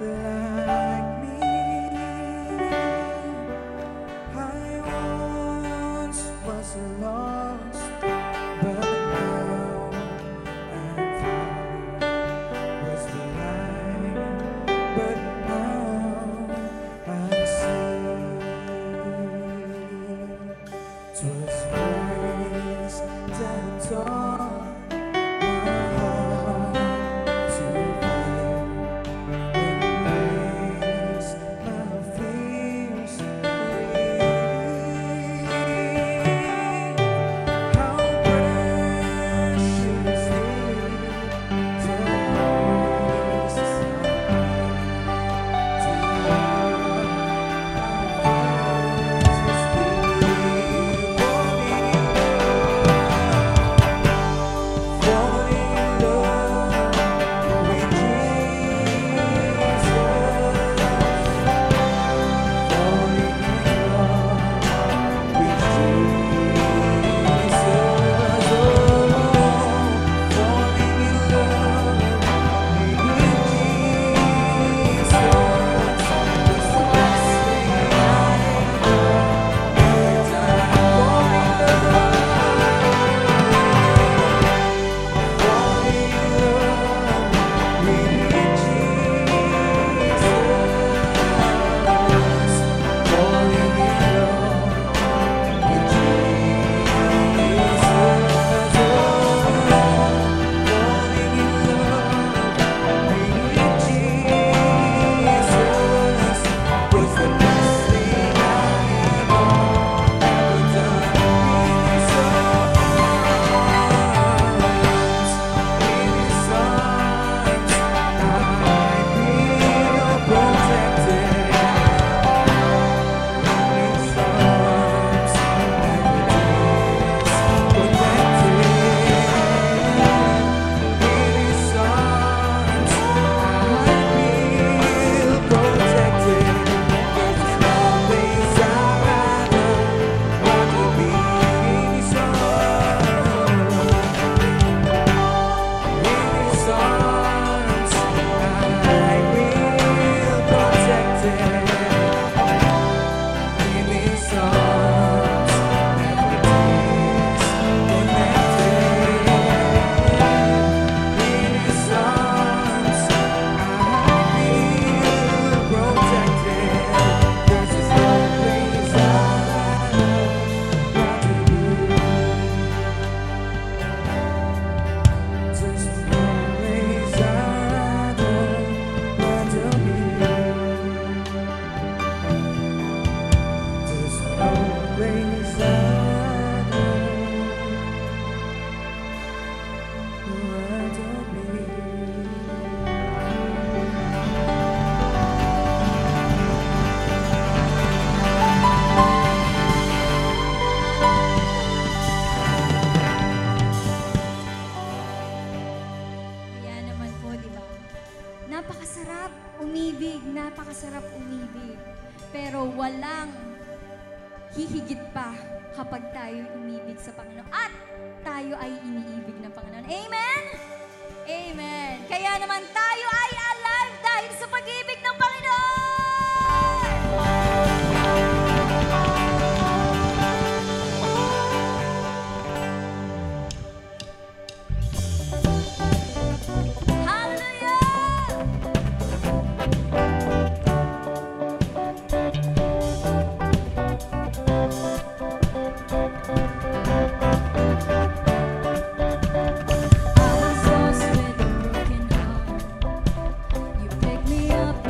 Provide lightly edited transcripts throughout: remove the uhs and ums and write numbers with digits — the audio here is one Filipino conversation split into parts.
like me. I once was lost, but now I'm found. Was blind, but now I see. 'Twas grace that taught my heart to fear. When grace my fears relieved. How precious is the grace of to napakasarap umibig. Pero walang hihigit pa kapag tayo umibig sa Panginoon at tayo ay iniibig ng Panginoon. Amen? Amen. Kaya naman tayo ay alive dahil sa pag-ibig ng Panginoon! Up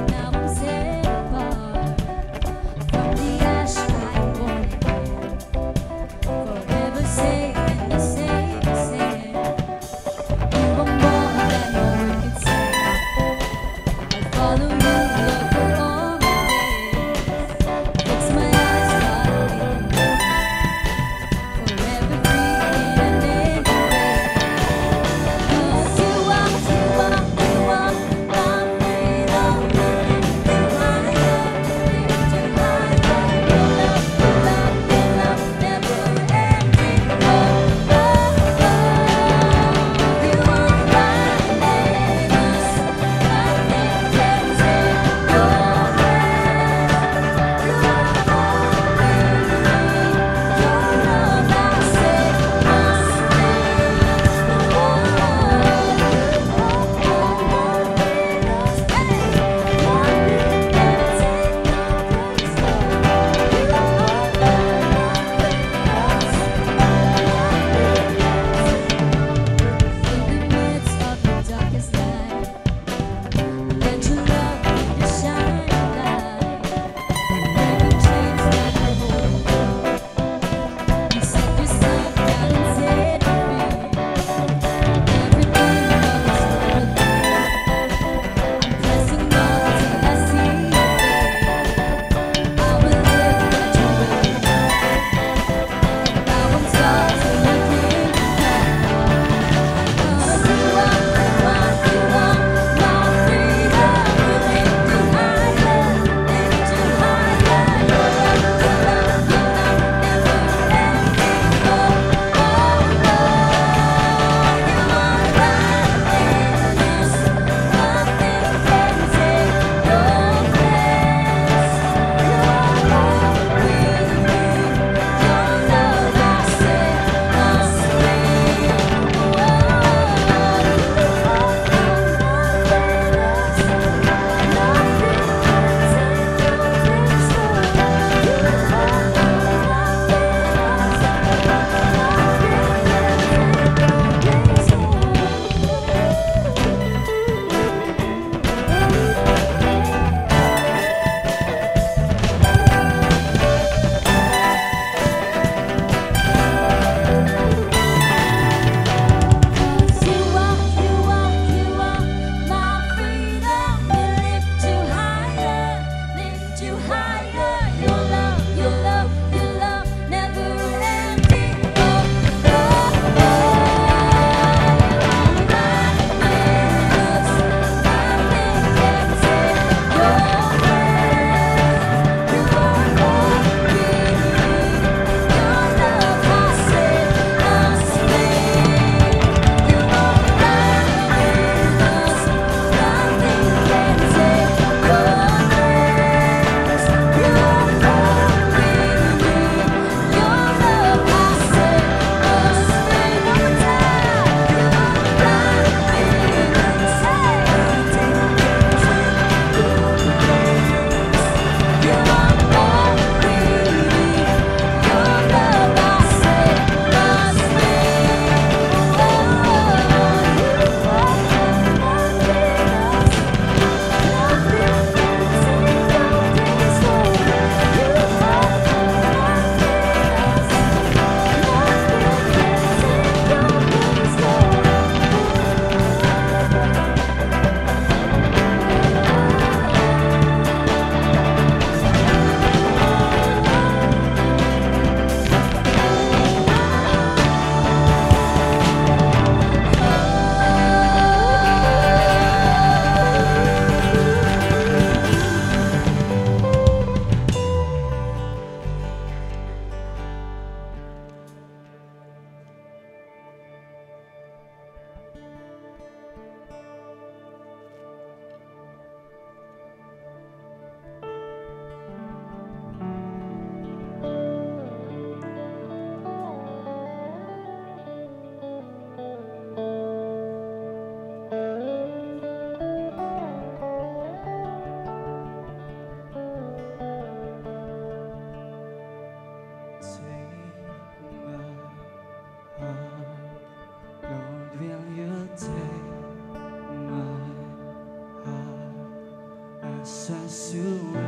surrender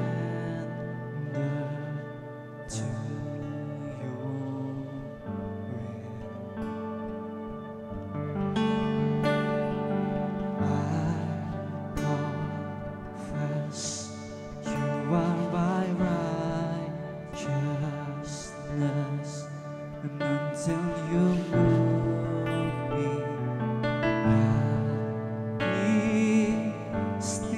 to your will. I confess you are my righteousness, and until you move me, I'll be still.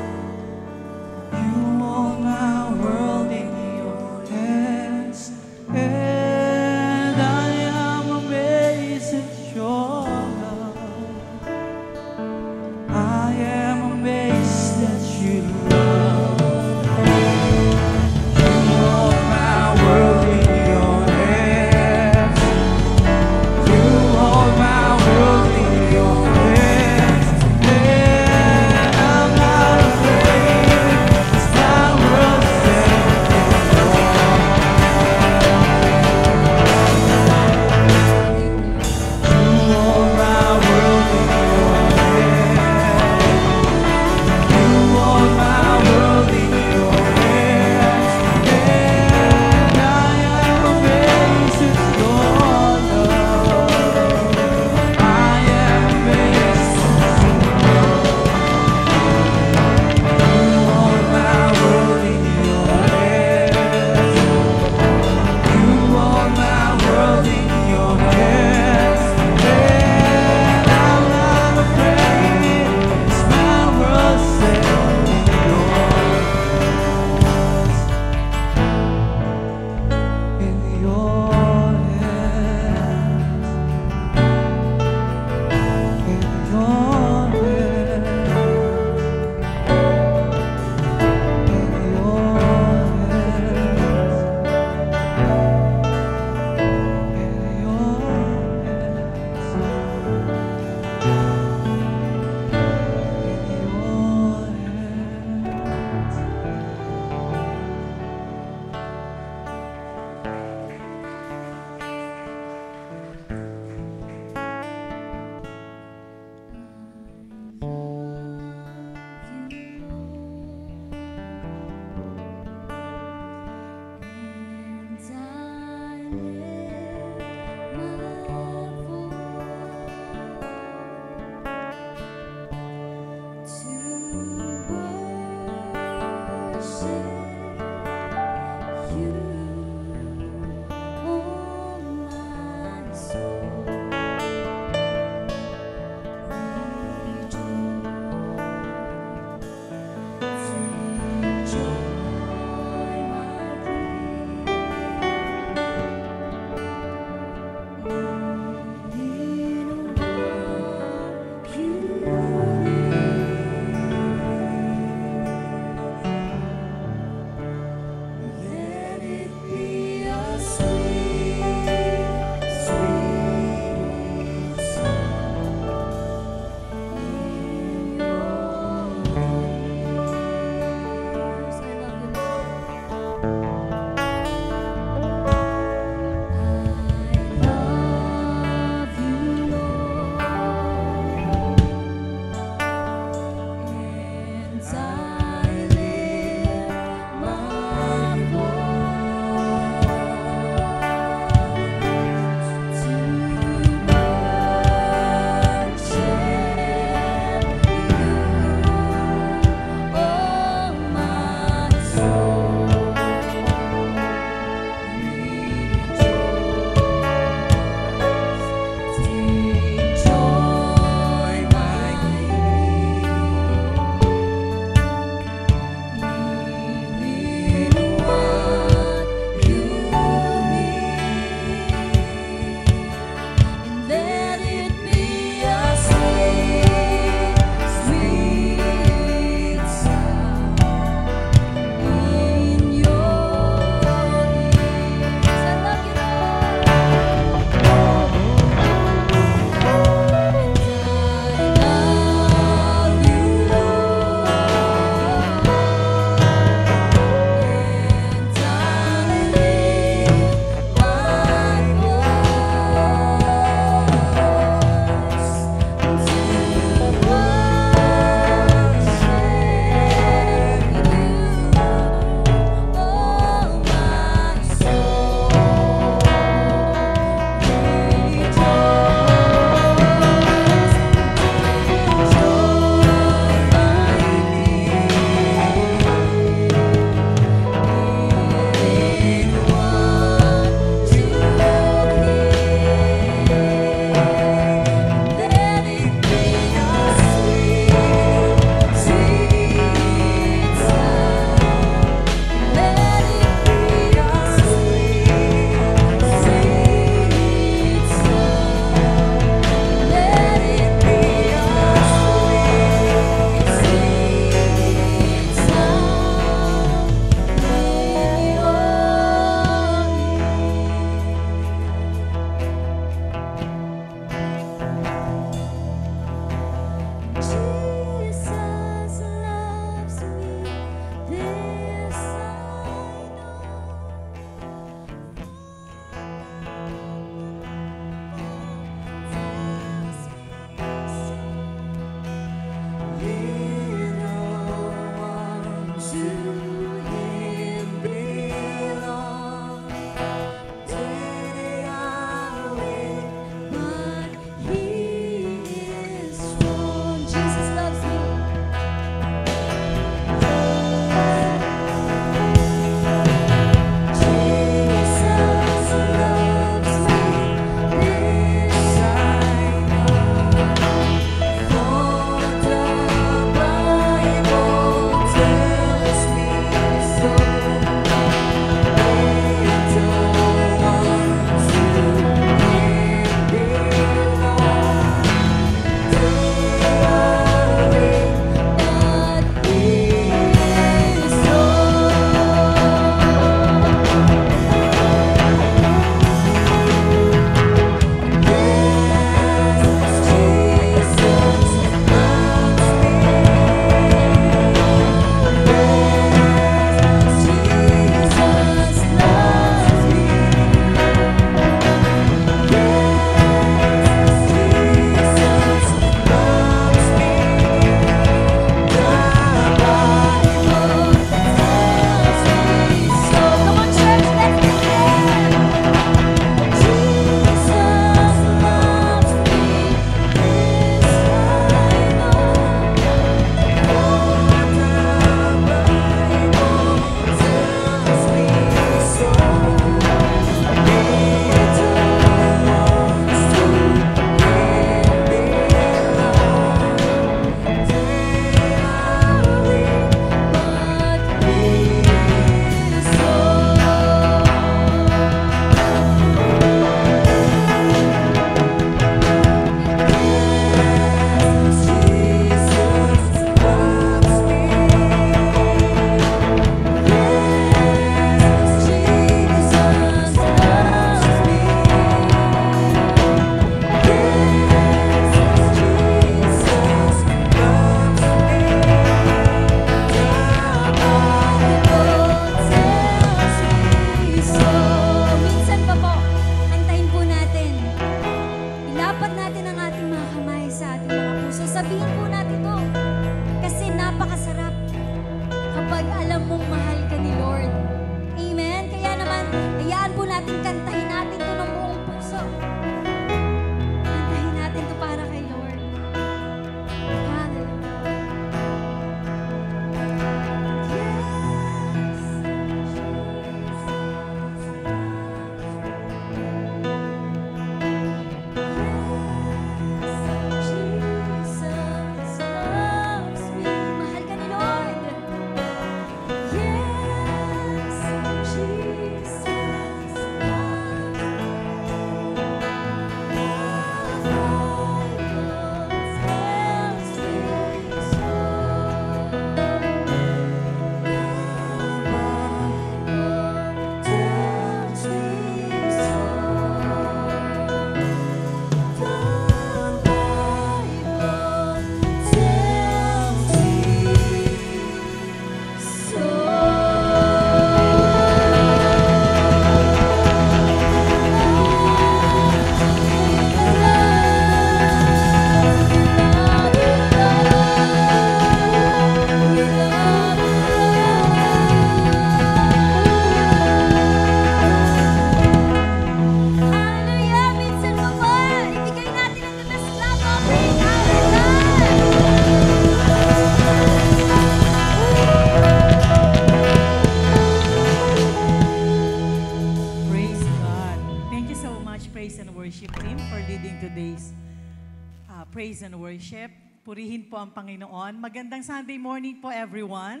praise and worship. Purihin po ang Panginoon. Magandang Sunday morning po, everyone.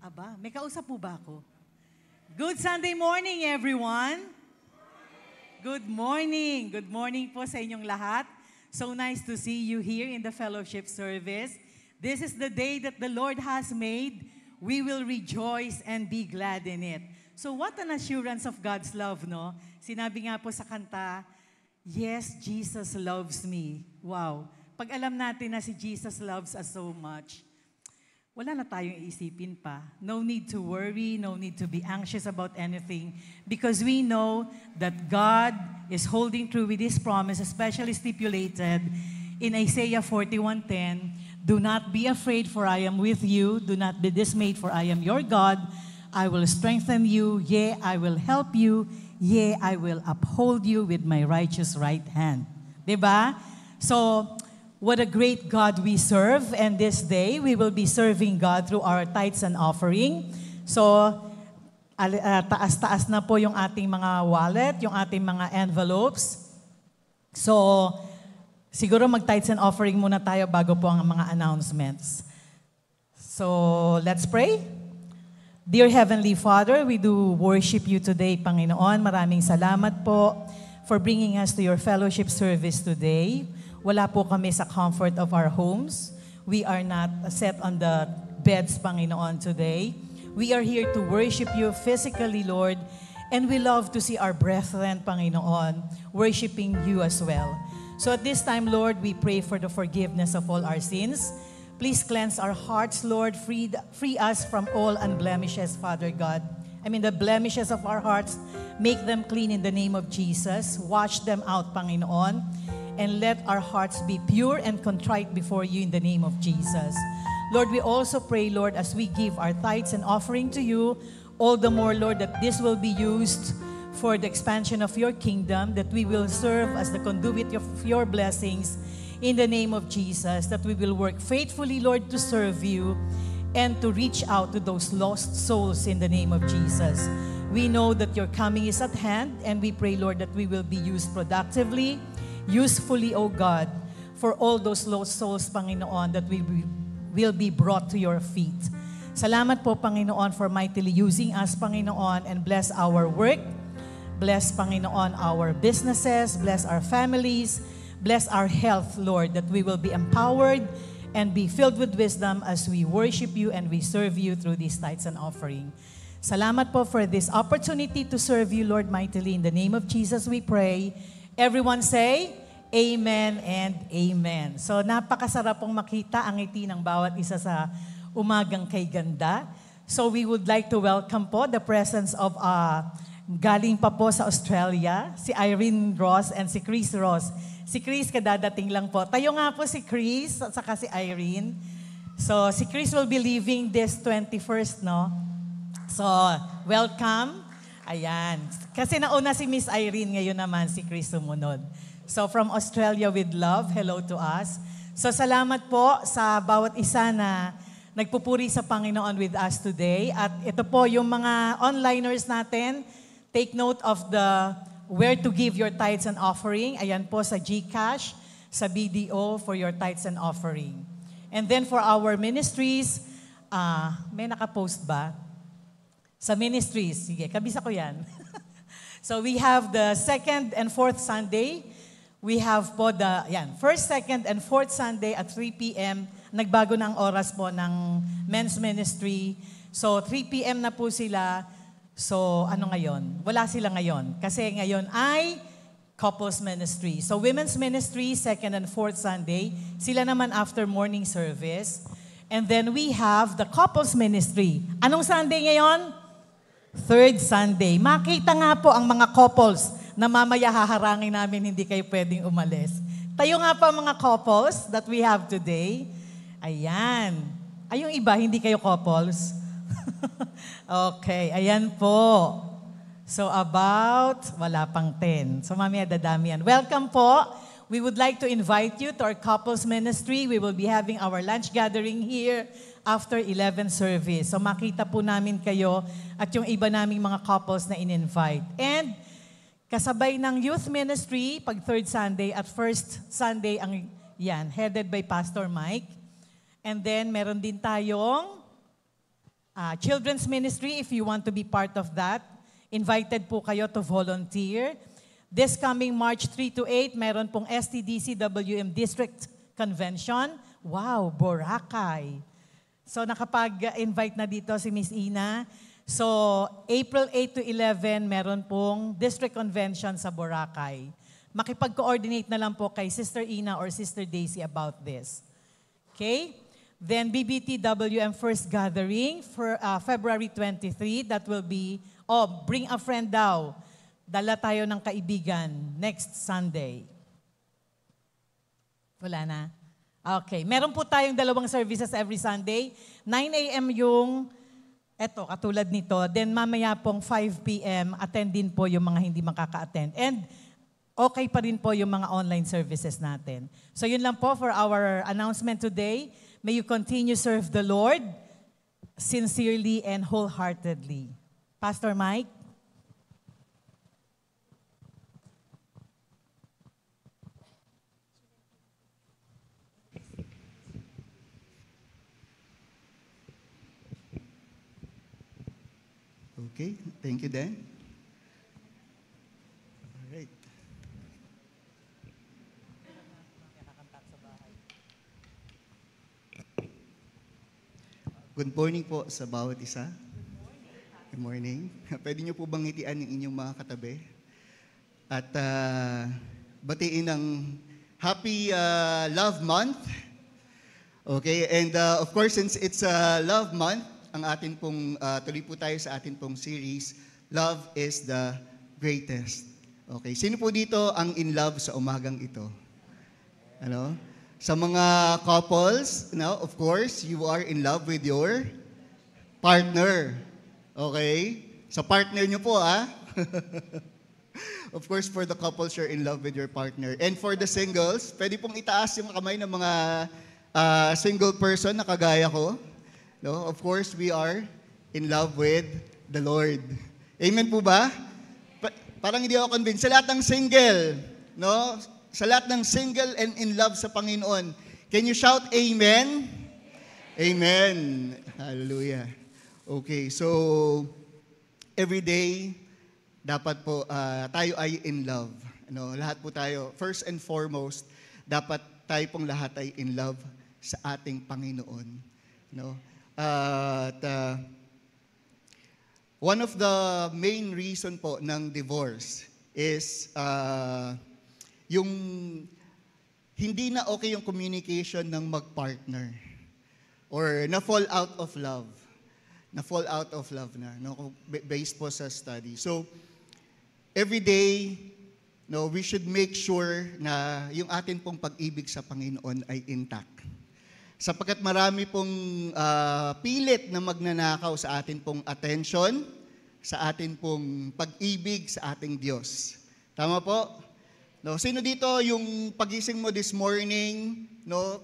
Aba, may kausap po ba ako? Good Sunday morning, everyone. Good morning. Good morning po sa inyong lahat. So nice to see you here in the fellowship service. This is the day that the Lord has made. We will rejoice and be glad in it. So what an assurance of God's love, no? Sinabi nga po sa kanta, yes, Jesus loves me. Wow. Pag alam natin na si Jesus loves us so much, wala na tayong iisipin pa. No need to worry, no need to be anxious about anything because we know that God is holding true with His promise, especially stipulated in Isaiah 41:10, Do not be afraid, for I am with you. Do not be dismayed, for I am your God. I will strengthen you. Yea, I will help you. Yea, I will uphold you with my righteous right hand. Diba? So, what a great God we serve. And this day, we will be serving God through our tithes and offering. So, taas-taas na po yung ating mga wallet, yung ating mga envelopes. So, siguro mag-tithes and offering muna tayo bago po ang mga announcements. So, let's pray. Dear Heavenly Father, we do worship you today, Panginoon. Maraming salamat po for bringing us to your fellowship service today. Wala po kami sa comfort of our homes. We are not set on the beds, Panginoon, today. We are here to worship you physically, Lord, and we love to see our brethren, Panginoon, worshiping you as well. So at this time, Lord, we pray for the forgiveness of all our sins. Please cleanse our hearts, Lord. Free us from all unblemishes, Father God. The blemishes of our hearts, make them clean in the name of Jesus. Wash them out, Panginoon. And let our hearts be pure and contrite before you in the name of Jesus. Lord, we also pray, Lord, as we give our tithes and offering to you, all the more, Lord, that this will be used for the expansion of your kingdom, that we will serve as the conduit of your blessings in the name of Jesus, that we will work faithfully, Lord, to serve you and to reach out to those lost souls in the name of Jesus. We know that your coming is at hand, and we pray, Lord, that we will be used productively, usefully, O God, for all those lost souls, Panginoon, that we will be brought to your feet. Salamat po, Panginoon, for mightily using us, Panginoon, and bless our work. Bless, Panginoon, our businesses. Bless our families. Bless our health, Lord, that we will be empowered and be filled with wisdom as we worship you and we serve you through these tithes and offering. Salamat po for this opportunity to serve you, Lord, mightily. In the name of Jesus we pray. Everyone say, Amen and Amen. So napakasarap pong makita ang ngiti ng bawat isa sa umagang kay ganda. So we would like to welcome po the presence of galing pa po sa Australia, si Irene Ross and si Chris Ross. Si Chris kadadating lang po. Tayo nga po si Chris at saka si Irene. So si Chris will be leaving this 21st, no? So welcome. Ayan. Kasi nauna si Miss Irene, ngayon naman si Chris sumunod. So from Australia with love, hello to us. So salamat po sa bawat isa na nagpupuri sa Panginoon with us today. At ito po yung mga onliners natin. Take note of the where to give your tithes and offering. Ayan po sa GCash, sa BDO for your tithes and offering. And then for our ministries, may nakapost ba? Sa ministries, sige, kabisa ko yan. So we have the second and fourth Sunday. We have po first, second, and fourth Sunday at 3 p.m. Nagbago ng oras po ng men's ministry. So 3 p.m. na po sila. So ano ngayon? Wala sila ngayon. Kasi ngayon ay couples ministry. So women's ministry, second and fourth Sunday. Sila naman after morning service. And then we have the couples ministry. Anong Sunday ngayon? Third Sunday. Makita nga po ang mga couples na mamaya haharangin namin, hindi kayo pwedeng umalis. Tayo nga pa mga couples that we have today. Ayan. Ay, yung iba, hindi kayo couples? Okay, ayan po. So wala pang 10. So mamaya dadami yan. Welcome po. We would like to invite you to our couples ministry. We will be having our lunch gathering here after 11 service. So makita po namin kayo at yung iba naming mga couples na in-invite. And kasabay ng youth ministry, pag third Sunday at first Sunday, headed by Pastor Mike. And then meron din tayong children's ministry, if you want to be part of that. Invited po kayo to volunteer. This coming March 3 to 8, meron pong STDCWM District Convention. Wow, Boracay. So nakapag-invite na dito si Miss Ina. So, April 8 to 11, meron pong District Convention sa Boracay. Makipag-coordinate na lang po kay Sister Ina or Sister Daisy about this. Okay? Then, BBTWM First Gathering for February 23. That will be, bring a friend daw. Dala tayo ng kaibigan next Sunday. Wala na? Okay, meron po tayong dalawang services every Sunday. 9 a.m. yung, eto, katulad nito. Then mamaya pong 5 p.m., attend din po yung mga hindi makaka-attend. And okay pa rin po yung mga online services natin. So yun lang po for our announcement today. May you continue serve the Lord sincerely and wholeheartedly. Pastor Mike? Okay, thank you, Dan. All right. Good morning po sa bawat isa. Good morning. Pwede niyo po bang ngitian yung inyong mga katabi? At batiin ng Happy Love Month. Okay, and of course, since it's Love Month, ang atin pong, tuloy po tayo sa atin pong series, Love is the Greatest. Okay, sino po dito ang in love sa umagang ito? Ano? Sa mga couples, of course, you are in love with your partner. Okay? Sa partner nyo po, Of course, for the couples, you're in love with your partner. And for the singles, pwede pong itaas yung kamay ng mga single person na kagaya ko. No? Of course, we are in love with the Lord. Amen po ba? Parang hindi ako convinced. Sa lahat ng single, no? Sa lahat ng single and in love sa Panginoon, can you shout amen? Amen. Hallelujah. Okay, so every day, dapat po tayo ay in love. Ano, lahat po tayo, first and foremost, dapat tayo pong lahat ay in love sa ating Panginoon. No? One of the main reason po ng divorce is yung hindi na okay yung communication ng mag-partner or na-fall out of love. Na-fall out of love na, no? Based po sa study. So, every day, no, we should make sure na yung atin pong pag-ibig sa Panginoon ay intact. Sapagkat marami pong pilit na magnanakaw sa atin pong attention, sa atin pong pag-ibig sa ating Diyos. Tama po? No, sino dito yung pagising mo this morning, no?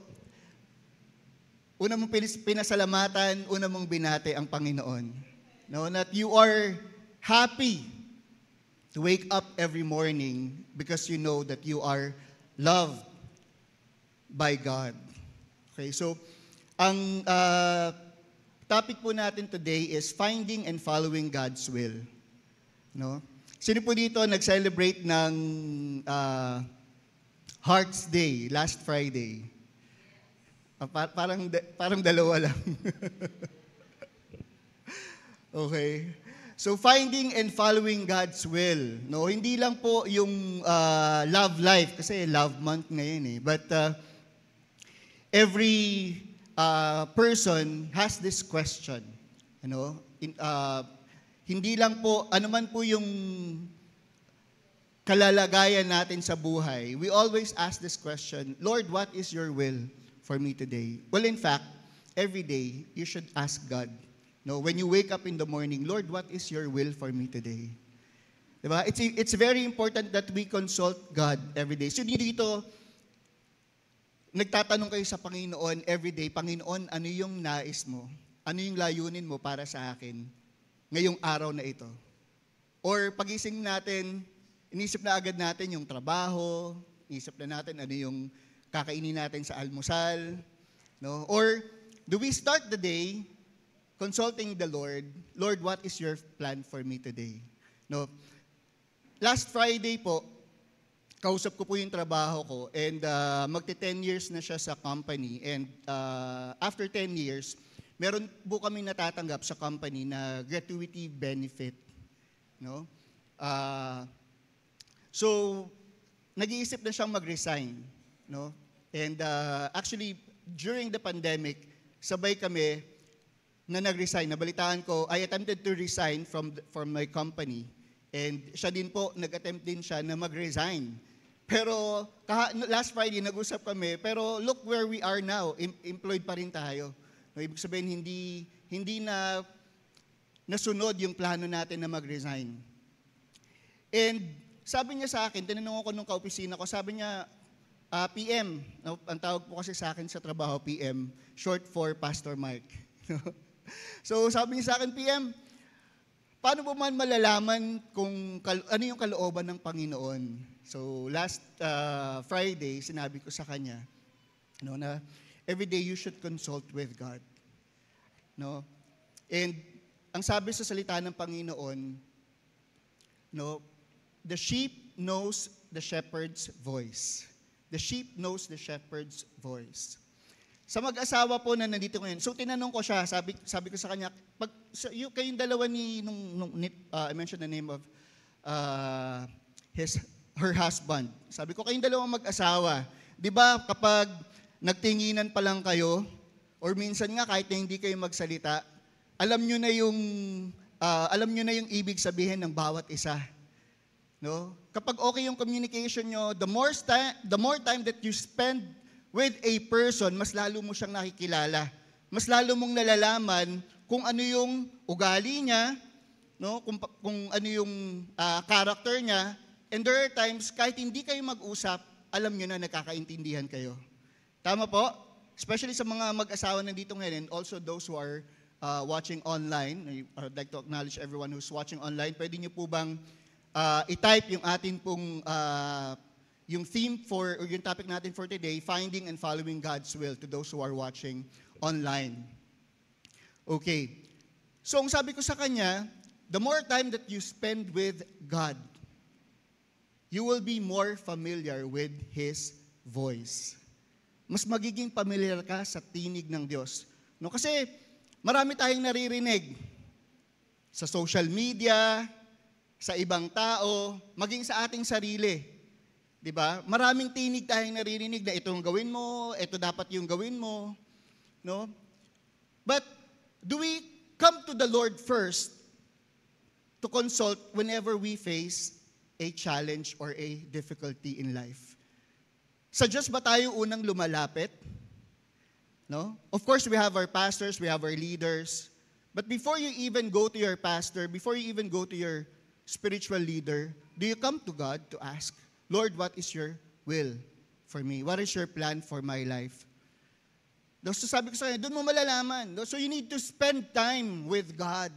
Una mong pinasalamatan, una mong binate ang Panginoon. No, that you are happy to wake up every morning because you know that you are loved by God. Okay, so ang topic po natin today is finding and following God's will. No? Sino po dito nag-celebrate ng Hearts Day last Friday? Parang dalawa lang. Okay. So finding and following God's will. No, hindi lang po yung love life kasi love month ngayon eh. But every person has this question. Ano? Hindi lang po, anuman po yung kalalagayan natin sa buhay, we always ask this question, Lord, what is your will for me today? Well, in fact, every day, you should ask God. No, when you wake up in the morning, Lord, what is your will for me today? Diba? It's very important that we consult God every day. So dito, nagtatanong kayo sa Panginoon every day, Panginoon, ano yung nais mo? Ano yung layunin mo para sa akin ngayong araw na ito? Or pagising natin, inisip na agad natin yung trabaho, inisip na natin ano yung kakainin natin sa almusal, no? Or do we start the day consulting the Lord, Lord, what is your plan for me today? No? Last Friday po, kausap ko po yung trabaho ko and magti-10 years na siya sa company and after 10 years, meron po kami natatanggap sa company na gratuity benefit. No? So, nag-iisip na siyang mag-resign. No? And actually, during the pandemic, sabay kami na nag-resign. Nabalitaan ko, I attempted to resign from my company. And siya din po, nag-attempt din siya na mag-resign Pero last Friday, nag-usap kami, pero look where we are now, employed pa rin tayo. No, ibig sabihin, hindi na nasunod yung plano natin na mag-resign. And sabi niya sa akin, tinanong ako nung kaopisina ko, sabi niya, PM, no, ang tawag po kasi sa akin sa trabaho, PM, short for Pastor Mark. So sabi niya sa akin, PM, paano mo man malalaman kung ano yung kalooban ng Panginoon? So last Friday, sinabi ko sa kanya, no, na every day you should consult with God. No? And ang sabi sa salita ng Panginoon, no, the sheep knows the shepherd's voice. The sheep knows the shepherd's voice. Sa mag-asawa po na nandito ngayon, so tinanong ko siya, sabi ko sa kanya, kayong dalawa I mentioned the name of her husband. Sabi ko, kayong dalawang mag-asawa, di ba kapag nagtinginan pa lang kayo, or minsan nga kahit na hindi kayo magsalita, alam nyo na yung ibig sabihin ng bawat isa. No? Kapag okay yung communication nyo, the more time that you spend with a person, mas lalo mo siyang nakikilala. Mas lalo mong nalalaman kung ano yung ugali niya, no? Kung ano yung character niya. And there are times, kahit hindi kayo mag-usap, alam nyo na nagkakaintindihan kayo. Tama po? Especially sa mga mag-asawa nandito ngayon, and also those who are watching online. I would like to acknowledge everyone who's watching online. Pwede nyo po bang i-type yung atin pong yung theme or yung topic natin for today, finding and following God's will to those who are watching online. Okay. So ang sabi ko sa kanya, the more time that you spend with God, you will be more familiar with His voice. Mas magiging familiar ka sa tinig ng Diyos. No? Kasi marami tayong naririnig sa social media, sa ibang tao, maging sa ating sarili. 'Di ba? Maraming tinig tayong naririnig na itong gawin mo, ito dapat yung gawin mo, no? But do we come to the Lord first to consult whenever we face a challenge or a difficulty in life? Sa Diyos ba tayo unang lumalapit? No? Of course, we have our pastors, we have our leaders. But before you even go to your pastor, before you even go to your spiritual leader, do you come to God to ask, Lord, what is your will for me? What is your plan for my life? So sabi ko sa kanya, doon mo malalaman. So you need to spend time with God.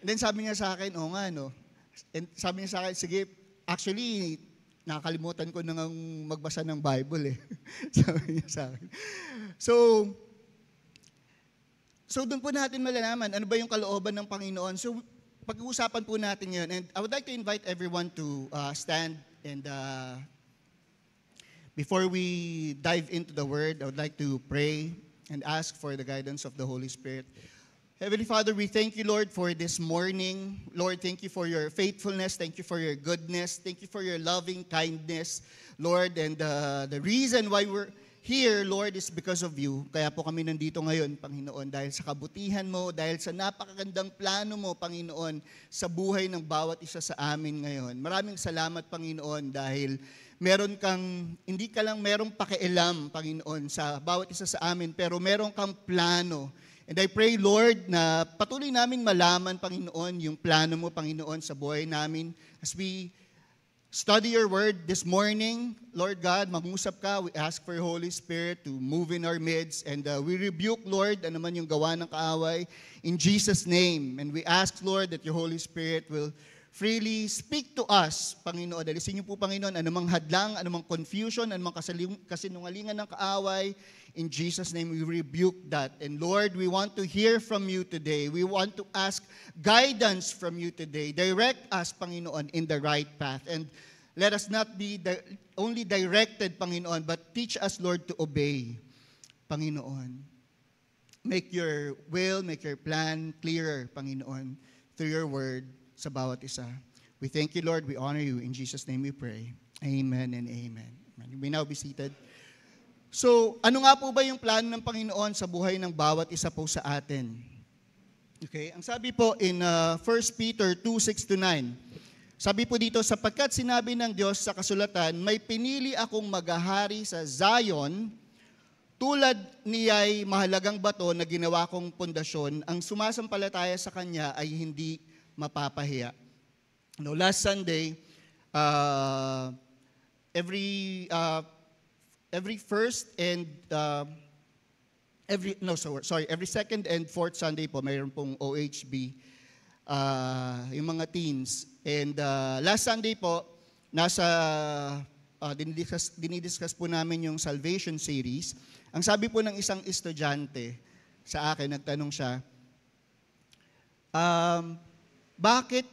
And then sabi niya sa akin, oo nga, no? And sabi niya sa akin, sige, actually, nakakalimutan ko na ngang magbasa ng Bible eh. Sabi niya sa akin. So doon po natin malalaman, ano ba yung kalooban ng Panginoon? So pag-uusapan po natin yun. And I would like to invite everyone to stand and before we dive into the Word, I would like to pray and ask for the guidance of the Holy Spirit. Heavenly Father, we thank you, Lord, for this morning. Lord, thank you for your faithfulness. Thank you for your goodness. Thank you for your loving kindness, Lord. And the reason why we're here, Lord, is because of you. Kaya po kami nandito ngayon, Panginoon, dahil sa kabutihan mo, dahil sa napakagandang plano mo, Panginoon, sa buhay ng bawat isa sa amin ngayon. Maraming salamat, Panginoon, dahil hindi ka lang merong pakialam, Panginoon, sa bawat isa sa amin, pero meron kang plano. And I pray, Lord, na patuloy namin malaman, Panginoon, yung plano mo, Panginoon, sa buhay namin as we study your word this morning. Lord God, mag-usap ka. We ask for your Holy Spirit to move in our midst. And we rebuke, Lord, ano man yung gawa ng kaaway, in Jesus' name. And we ask, Lord, that your Holy Spirit will freely speak to us, Panginoon. Dalisin niyo po, Panginoon, anumang hadlang, anumang confusion, anumang kasinungalingan ng kaaway. In Jesus' name, we rebuke that. And Lord, we want to hear from you today. We want to ask guidance from you today. Direct us, Panginoon, in the right path. And let us not be only directed, Panginoon, but teach us, Lord, to obey, Panginoon. Make your will, make your plan clearer, Panginoon, through your word sa bawat isa. We thank you, Lord. We honor you. In Jesus' name we pray. Amen and amen. You may now be seated. So, ano nga po ba yung plano ng Panginoon sa buhay ng bawat isa po sa atin? Okay, ang sabi po in 1 Peter 2:6-9, Sabi po dito, sapagkat sinabi ng Diyos sa kasulatan, may pinili akong maghahari sa Zion, tulad niya'y mahalagang bato na ginawa kong pundasyon, ang sumasampalataya sa Kanya ay hindi mapapahiya. No, last Sunday, every second and fourth Sunday po, mayroon pong OHB, yung mga teens. And last Sunday po, dinidiscuss po namin yung salvation series. Ang sabi po ng isang estudyante sa akin, nagtanong siya, bakit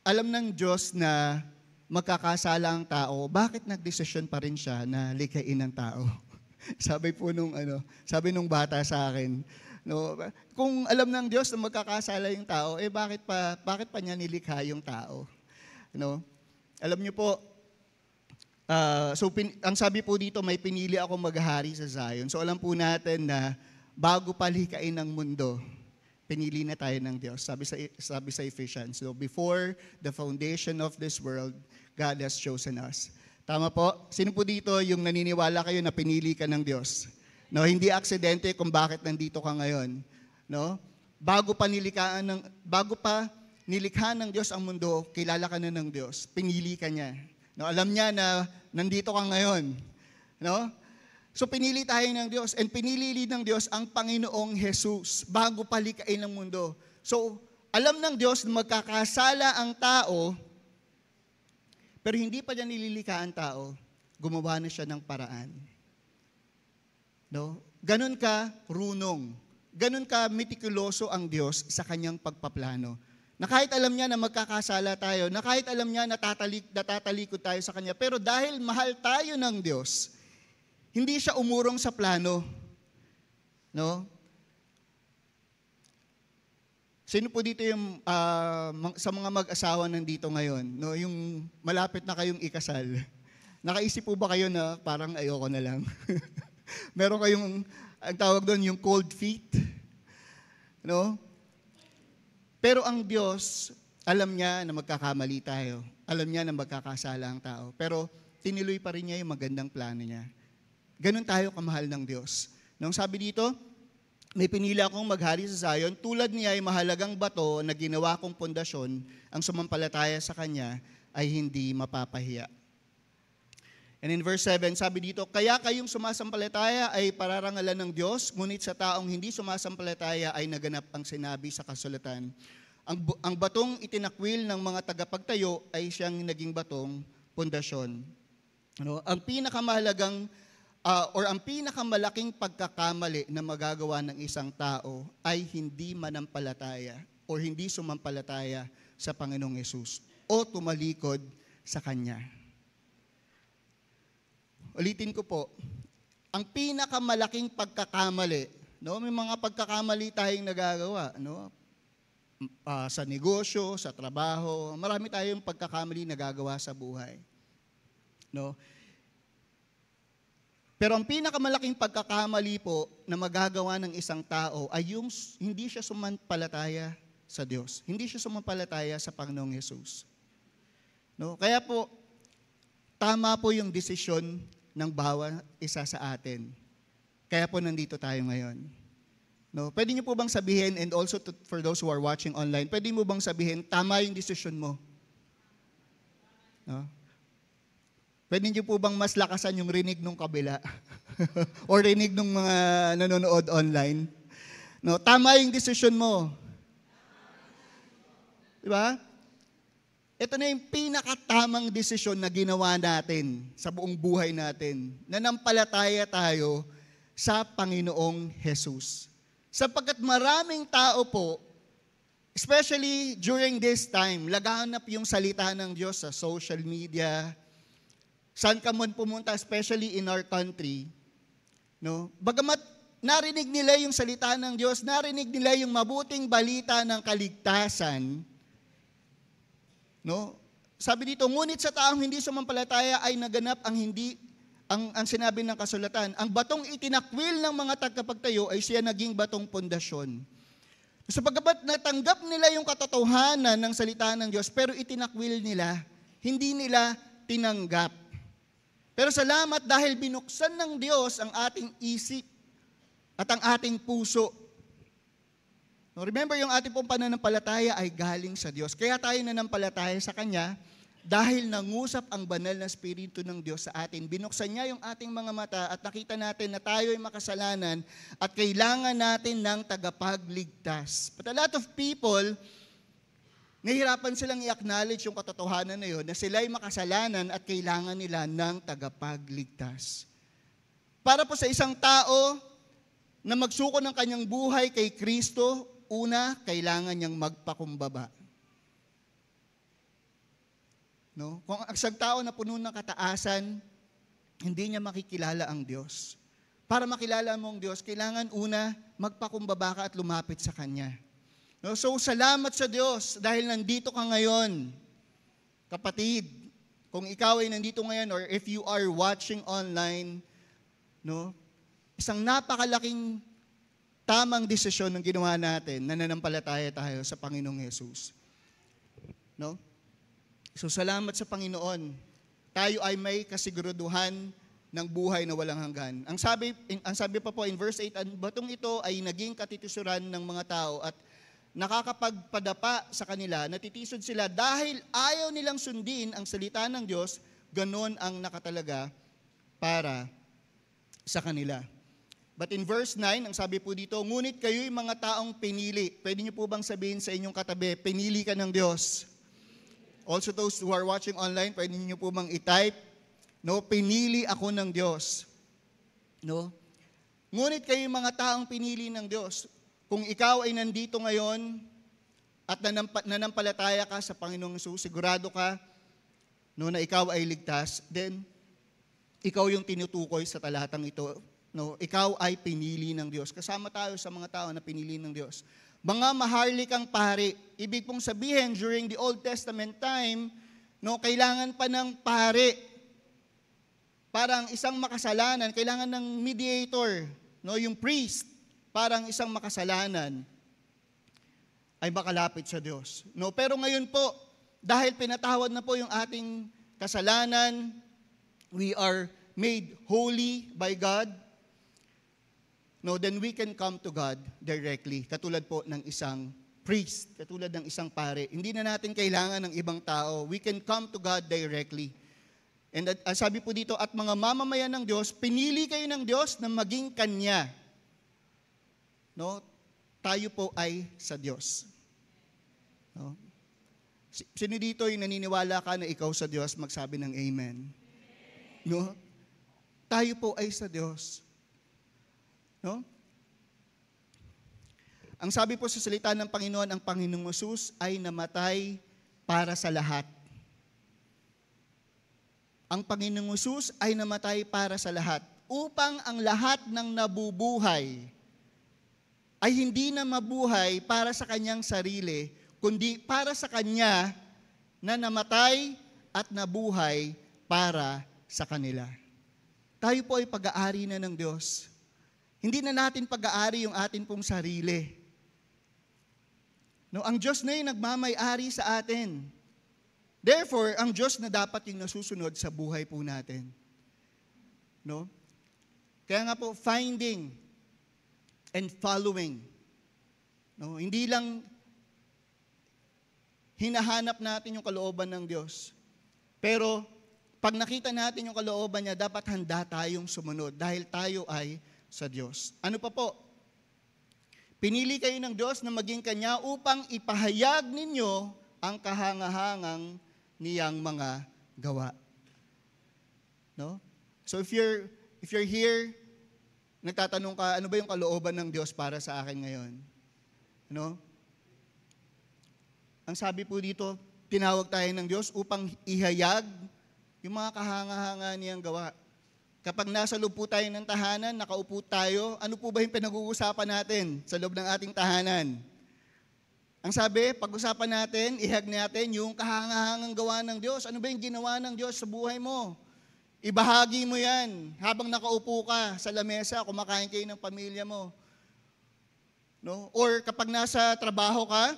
alam ng Diyos na magkakasala ang tao, bakit nagdesisyon pa rin siya na likhain ang tao? sabi nung bata sa akin, no, kung alam ng Diyos na magkakasala yung tao, bakit pa niya nilikha yung tao? No? Alam niyo po, ang sabi po dito, may pinili akong maghahari sa Zion. So alam po natin na bago pa likhain ang mundo, pinili na tayo ng Diyos. Sabi sa Ephesians, so before the foundation of this world, God has chosen us. Tama po? Sino po dito yung naniniwala kayo na pinili ka ng Diyos? No, hindi aksidente kung bakit nandito ka ngayon. No? Bago pa nilikha ng Diyos ang mundo, kilala ka na ng Diyos. Pinili ka niya. No, alam niya na nandito ka ngayon. No? So pinili tayo ng Diyos, and pinili ng Diyos ang Panginoong Jesus bago pa likhain ng mundo. So alam ng Diyos na magkakasala ang tao, pero hindi pa niya nililikha ang tao, gumawa na siya ng paraan. No? Ganon ka runong, ganon ka meticuloso ang Diyos sa kanyang pagpaplano. Na kahit alam niya na magkakasala tayo, na kahit alam niya na natatalikod tayo sa Kanya, pero dahil mahal tayo ng Diyos, hindi siya umurong sa plano. No? Sino po dito yung sa mga mag-asawa nandito ngayon, no, yung malapit na kayong ikasal? Nakaisip po ba kayo na parang ayoko na lang? Meron kayong, ang tawag doon, yung cold feet? No? Pero ang Diyos, alam niya na magkakamali tayo. Alam niya na magkakasala ang tao. Pero tiniloy pa rin niya yung magandang plano niya. Ganon tayo kamahal ng Diyos. Nung sabi dito, may pinili akong maghari sa Zion, tulad niya ay mahalagang bato na ginawa kong pundasyon, ang sumampalataya sa Kanya ay hindi mapapahiya. And in verse 7, sabi dito, kaya kayong sumasampalataya ay pararangalan ng Diyos, ngunit sa taong hindi sumasampalataya ay naganap ang sinabi sa kasulatan. Ang batong itinakwil ng mga tagapagtayo ay siyang naging batong pundasyon. Ano? Ang pinakamahalagang ang pinakamalaking pagkakamali na magagawa ng isang tao ay hindi manampalataya o hindi sumampalataya sa Panginoong Hesus o tumalikod sa Kanya. Ulitin ko po, ang pinakamalaking pagkakamali, no, may mga pagkakamali tayong nagagawa, no? Sa negosyo, sa trabaho, marami tayong pagkakamali nagagawa sa buhay. No? Pero ang pinakamalaking pagkakamali po na magagawa ng isang tao ay yung hindi siya sumampalataya sa Diyos. Hindi siya sumampalataya sa Panginoong Hesus. No? Kaya po, tama po yung desisyon ng bawat isa sa atin. Kaya po nandito tayo ngayon. No? Pwede niyo po bang sabihin, and also for those who are watching online, pwede mo bang sabihin, tama yung desisyon mo? No? Pwede niyo po bang mas lakasan yung rinig ng kabila? O rinig ng mga nanonood online? No, tama yung desisyon mo. Diba? Ito na yung pinakatamang desisyon na ginawa natin sa buong buhay natin. Nanampalataya tayo sa Panginoong Hesus. Sapagkat maraming tao po, especially during this time, laganap yung salita ng Diyos sa social media, saan ka man pumunta, especially in our country, no? Bagamat narinig nila yung salita ng Diyos, narinig nila yung mabuting balita ng kaligtasan, no? Sabi dito, ngunit sa taong hindi sumampalataya ay naganap ang sinabi ng kasulatan. Ang batong itinakwil ng mga tagapagtayo ay siya naging batong pundasyon. Sapagkat natanggap nila yung katotohanan ng salita ng Diyos, pero itinakwil nila, hindi nila tinanggap. Pero salamat dahil binuksan ng Diyos ang ating isip at ang ating puso. No, remember, yung ating pong pananampalataya ay galing sa Diyos. Kaya tayo nanampalataya sa Kanya dahil nangusap ang banal na Espiritu ng Diyos sa atin. Binuksan niya yung ating mga mata at nakita natin na tayo ay makasalanan at kailangan natin ng tagapagligtas. But a lot of people, nahihirapan silang i-acknowledge yung katotohanan na yun, na sila ay makasalanan at kailangan nila ng tagapagligtas. Para po sa isang tao na magsuko ng kanyang buhay kay Kristo, una, kailangan niyang magpakumbaba. No? Kung ang isang tao na puno ng kataasan, hindi niya makikilala ang Diyos. Para makilala mo ang Diyos, kailangan una, magpakumbaba ka at lumapit sa Kanya. No? So, salamat sa Diyos dahil nandito ka ngayon. Kapatid, kung ikaw ay nandito ngayon or if you are watching online, no, isang napakalaking tamang desisyon ng ginawa natin na nanampalataya tayo sa Panginoong Yesus. No? So salamat sa Panginoon. Tayo ay may kasiguraduhan ng buhay na walang hanggan. Ang sabi pa po in verse 8, ang batong ito ay naging katitisuran ng mga tao at nakakapagpadapa sa kanila, natitisod sila dahil ayaw nilang sundin ang salita ng Diyos, ganon ang nakatalaga para sa kanila. But in verse 9, ang sabi po dito, ngunit kayo'y mga taong pinili. Pwede niyo po bang sabihin sa inyong katabi, pinili ka ng Diyos? Also those who are watching online, pwede niyo po bang i-type, no, pinili ako ng Diyos. No? Ngunit kayo'y mga taong pinili ng Diyos. Kung ikaw ay nandito ngayon at nanampalataya ka sa Panginoong Hesus, sigurado ka no, na ikaw ay ligtas, then ikaw yung tinutukoy sa talatang ito. No, ikaw ay pinili ng Diyos. Kasama tayo sa mga tao na pinili ng Diyos. Mga maharlikang pari, ibig pong sabihin during the Old Testament time, no, kailangan pa ng pari. Parang isang makasalanan, kailangan ng mediator, no, yung priest, parang isang makasalanan ay makalapit sa Diyos. No, pero ngayon po, dahil pinatawad na po yung ating kasalanan, we are made holy by God. No, then we can come to God directly, katulad po ng isang priest, katulad ng isang pare. Hindi na natin kailangan ng ibang tao. We can come to God directly. And sabi po dito, at mga mamamayan ng Diyos, pinili kayo ng Diyos na maging Kanya. No, tayo po ay sa Diyos. No? Sino dito yung naniniwala ka na ikaw sa Diyos, magsabi ng amen. No? Tayo po ay sa Diyos. No? Ang sabi po sa salita ng Panginoon, ang Panginoong Hesus ay namatay para sa lahat. Ang Panginoong Hesus ay namatay para sa lahat upang ang lahat ng nabubuhay ay hindi na mabuhay para sa kanyang sarili, kundi para sa Kanya na namatay at nabuhay para sa kanila. Tayo po ay pag-aari na ng Diyos. Hindi na natin pag-aari yung atin pong sarili. No, ang Diyos na yung nagmamay-ari sa atin. Therefore, ang Diyos na dapat yung nasusunod sa buhay po natin. No? Kaya nga po, finding and following. No, hindi lang hinahanap natin yung kalooban ng Diyos. Pero, pag nakita natin yung kalooban niya, dapat handa tayong sumunod dahil tayo ay sa Diyos. Ano pa po? Pinili kayo ng Diyos na maging Kanya upang ipahayag ninyo ang kahangahangang niyang mga gawa. No? So if you're here, nagtatanong ka, ano ba yung kalooban ng Diyos para sa akin ngayon? No? Ang sabi po dito, tinawag tayo ng Diyos upang ihayag yung mga kahanga-hanga niyang gawa. Kapag nasa loob po tayo ng tahanan, nakaupo tayo, ano po ba yung pinag-uusapan natin sa loob ng ating tahanan? Ang sabi, pag-usapan natin, ihag natin yung kahangahangang gawa ng Diyos. Ano ba yung ginawa ng Diyos sa buhay mo? Ibahagi mo yan habang nakaupo ka sa lamesa, kumakain kayo ng pamilya mo. No? Or kapag nasa trabaho ka,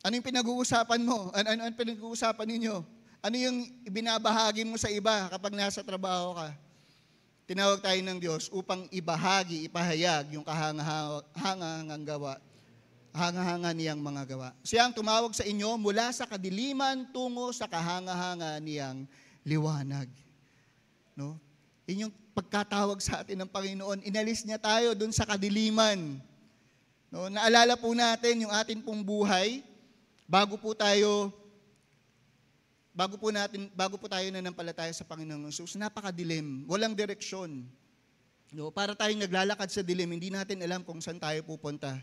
ano yung pinag-uusapan mo? Ano pinag-uusapan ninyo? Ano yung ibinabahagi mo sa iba kapag nasa trabaho ka? Tinawag tayo ng Diyos upang ibahagi, ipahayag yung kahangahangang gawa, hanga-hanga niyang mga gawa. Siya ang tumawag sa inyo mula sa kadiliman tungo sa kahanga-hanga niyang liwanag. No? Yun yung pagkatawag sa atin ng Panginoon. Inalis niya tayo dun sa kadiliman. No? Naalala po natin yung atin pong buhay bago po tayo nanampalataya sa Panginoon Jesus. Napakadilim, walang direksyon. No? Para tayong naglalakad sa dilim, hindi natin alam kung saan tayo pupunta.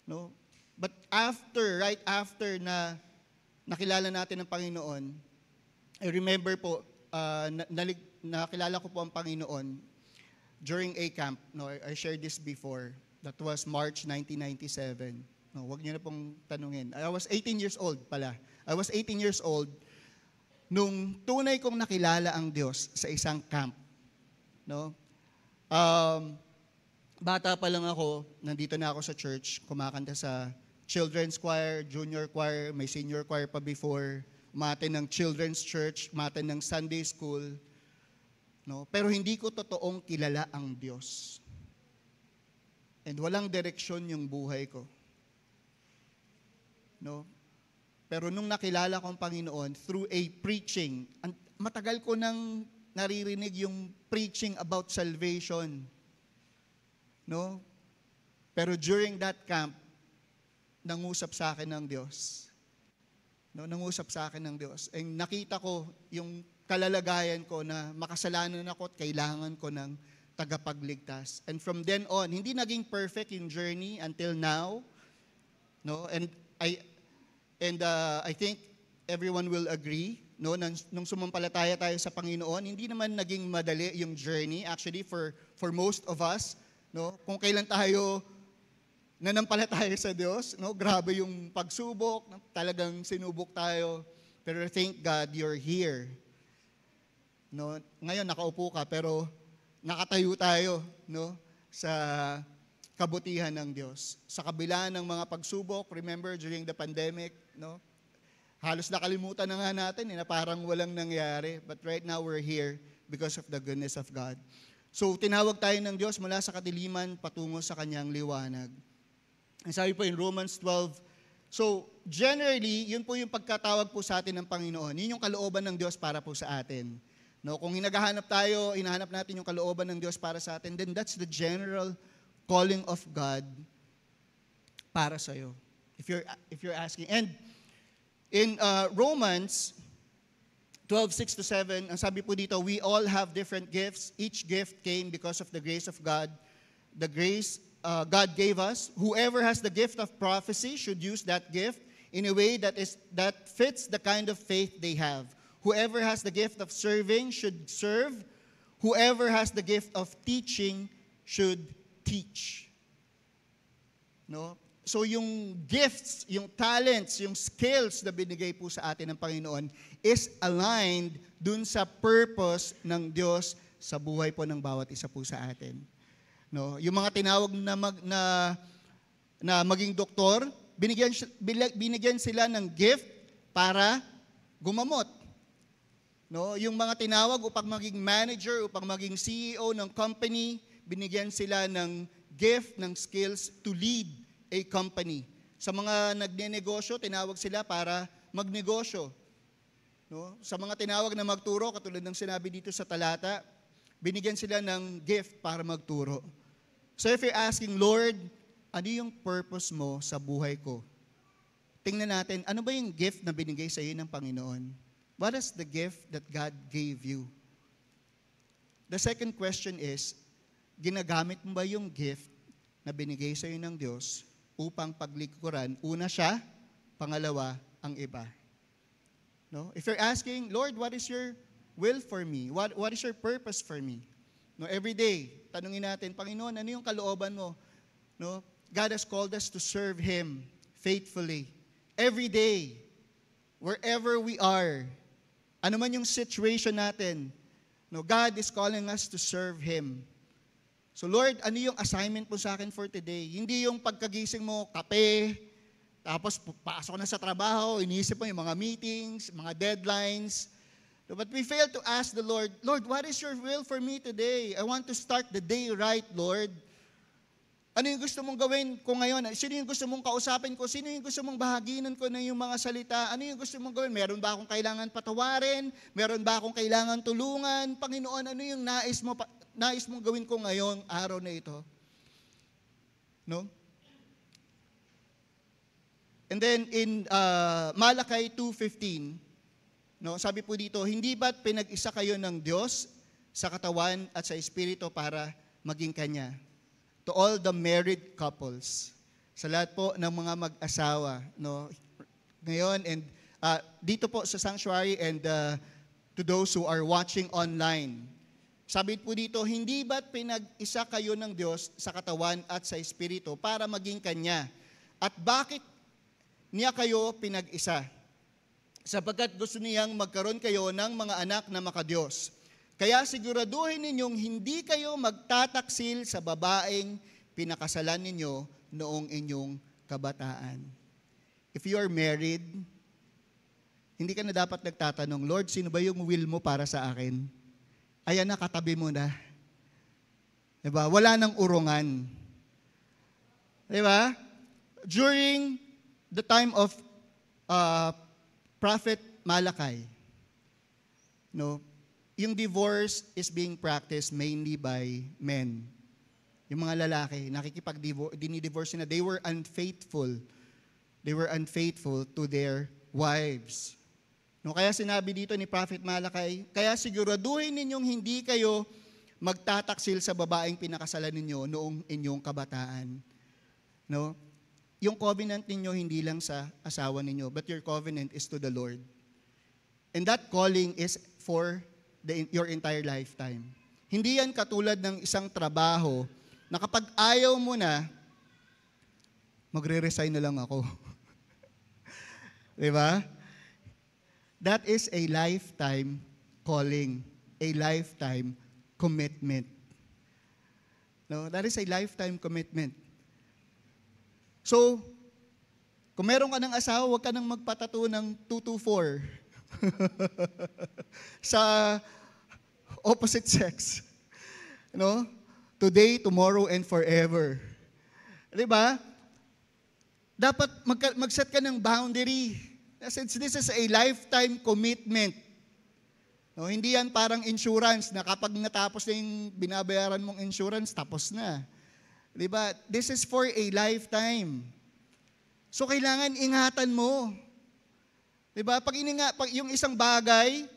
No? But right after na nakilala natin ang Panginoon, I remember po, nakilala ko po ang Panginoon during a camp. No, I shared this before. That was March 1997. No, wag niyo na pong tanungin. I was 18 years old pala. I was 18 years old nung tunay kong nakilala ang Diyos sa isang camp. No? Bata pa lang ako, nandito na ako sa church, kumakanta sa children's choir, junior choir, may senior choir pa before, umaten ng children's church, umaten ng Sunday school. No? Pero hindi ko totoong kilala ang Diyos. And walang direksyon yung buhay ko. No? Pero nung nakilala ko ang Panginoon through a preaching, matagal ko nang naririnig yung preaching about salvation. No? Pero during that camp, nangusap sa akin ng Diyos. No, nangusap sa akin ng Diyos. And nakita ko yung kalalagayan ko na makasalanan ako at kailangan ko ng tagapagligtas. And from then on, hindi naging perfect yung journey until now. No? And I think everyone will agree, no, nung sumampalataya tayo sa Panginoon, hindi naman naging madali yung journey actually for most of us, no. Kung kailan tayo nanampalataya sa Diyos, no, grabe yung pagsubok, no? Talagang sinubok tayo. Pero thank God you're here. No, ngayon nakaupo ka pero nakatayo tayo, no, sa kabutihan ng Diyos. Sa kabila ng mga pagsubok, remember during the pandemic, no? Halos nakalimutan na nga natin, na parang walang nangyari. But right now we're here because of the goodness of God. So tinawag tayo ng Diyos mula sa kadiliman patungo sa kanyang liwanag. Ang sabi po in Romans 12, so generally, yun po yung pagkatawag po sa atin ng Panginoon. Yun yung kalooban ng Diyos para po sa atin. No, kung hinahanap natin yung kalooban ng Diyos para sa atin, then that's the general calling of God para sa iyo. If you're asking. And in Romans 12:6-7, ang sabi po dito, we all have different gifts. Each gift came because of the grace of God. The grace God gave us. Whoever has the gift of prophecy should use that gift in a way that fits the kind of faith they have. Whoever has the gift of serving should serve. Whoever has the gift of teaching should teach. No? So yung gifts, yung talents, yung skills na binigay po sa atin ng Panginoon is aligned dun sa purpose ng Diyos sa buhay po ng bawat isa po sa atin. No? Yung mga tinawag na maging doktor, binigyan sila ng gift para gumamot. No, yung mga tinawag upang maging manager, upang maging CEO ng company, binigyan sila ng gift, ng skills to lead a company. Sa mga nagnenegosyo, tinawag sila para magnegosyo. No? Sa mga tinawag na magturo, katulad ng sinabi dito sa talata, binigyan sila ng gift para magturo. So if you're asking, Lord, ano yung purpose mo sa buhay ko? Tingnan natin, ano ba yung gift na binigay sa iyo ng Panginoon? What is the gift that God gave you? The second question is, ginagamit mo ba yung gift na binigay sa iyo ng Diyos upang paglikuran? Una siya, pangalawa, ang iba. No? If you're asking, Lord, what is your will for me? What is your purpose for me? No, every day, tanungin natin, Panginoon, ano yung kalooban mo? No? God has called us to serve Him faithfully. Every day, wherever we are, ano man yung situation natin, no, God is calling us to serve Him. So Lord, ano yung assignment mo sa akin for today? Hindi yung pagkagising mo, kape, tapos pasok na sa trabaho, iniisip mo yung mga meetings, mga deadlines. But we fail to ask the Lord, Lord, what is your will for me today? I want to start the day right, Lord. Ano yung gusto mong gawin ko ngayon? Sino yung gusto mong kausapin ko? Sino yung gusto mong bahaginan ko na yung mga salita? Ano yung gusto mong gawin? Meron ba akong kailangan patawarin? Meron ba akong kailangan tulungan? Panginoon, ano yung nais mong gawin ko ngayong araw na ito? No? And then in Malakay 2:15, no, sabi po dito, hindi ba't pinag-isa kayo ng Diyos sa katawan at sa espiritu para maging Kanya? To all the married couples, sa lahat po ng mga mag-asawa, no, ngayon, and dito po sa sanctuary and to those who are watching online, sabi po dito, hindi ba't pinag-isa kayo ng Diyos sa katawan at sa espiritu para maging Kanya? At bakit niya kayo pinag-isa? Sapagkat gusto niyang magkaroon kayo ng mga anak na makadiyos. Kaya siguraduhin ninyong hindi kayo magtataksil sa babaeng pinakasalan ninyo noong inyong kabataan. If you are married, hindi ka na dapat nagtatanong, Lord, sino ba yung will mo para sa akin? Ayan na, katabi mo na. Diba? Wala nang urungan. Diba? During the time of Prophet Malakay, no, yung divorce is being practiced mainly by men. Yung mga lalaki, dinidivorce na. They were unfaithful. They were unfaithful to their wives. No, kaya sinabi dito ni Prophet Malakay, kaya siguraduhin ninyong hindi kayo magtataksil sa babaeng pinakasalan ninyo noong inyong kabataan. No? Yung covenant ninyo hindi lang sa asawa ninyo, but your covenant is to the Lord. And that calling is for your entire lifetime. Hindi yan katulad ng isang trabaho na kapag ayaw mo na, magre-resign na lang ako. Diba? That is a lifetime calling, a lifetime commitment. No, that is a lifetime commitment. So, kung meron ka ng asawa, huwag ka nang magpatato ng 224 sa opposite sex. No? Today, tomorrow, and forever. Diba? Dapat mag-set ka ng boundary. Since this is a lifetime commitment. No, hindi yan parang insurance na kapag natapos na yung binabayaran mong insurance, tapos na. Diba? This is for a lifetime. So kailangan ingatan mo. Diba? Pag yung isang bagay,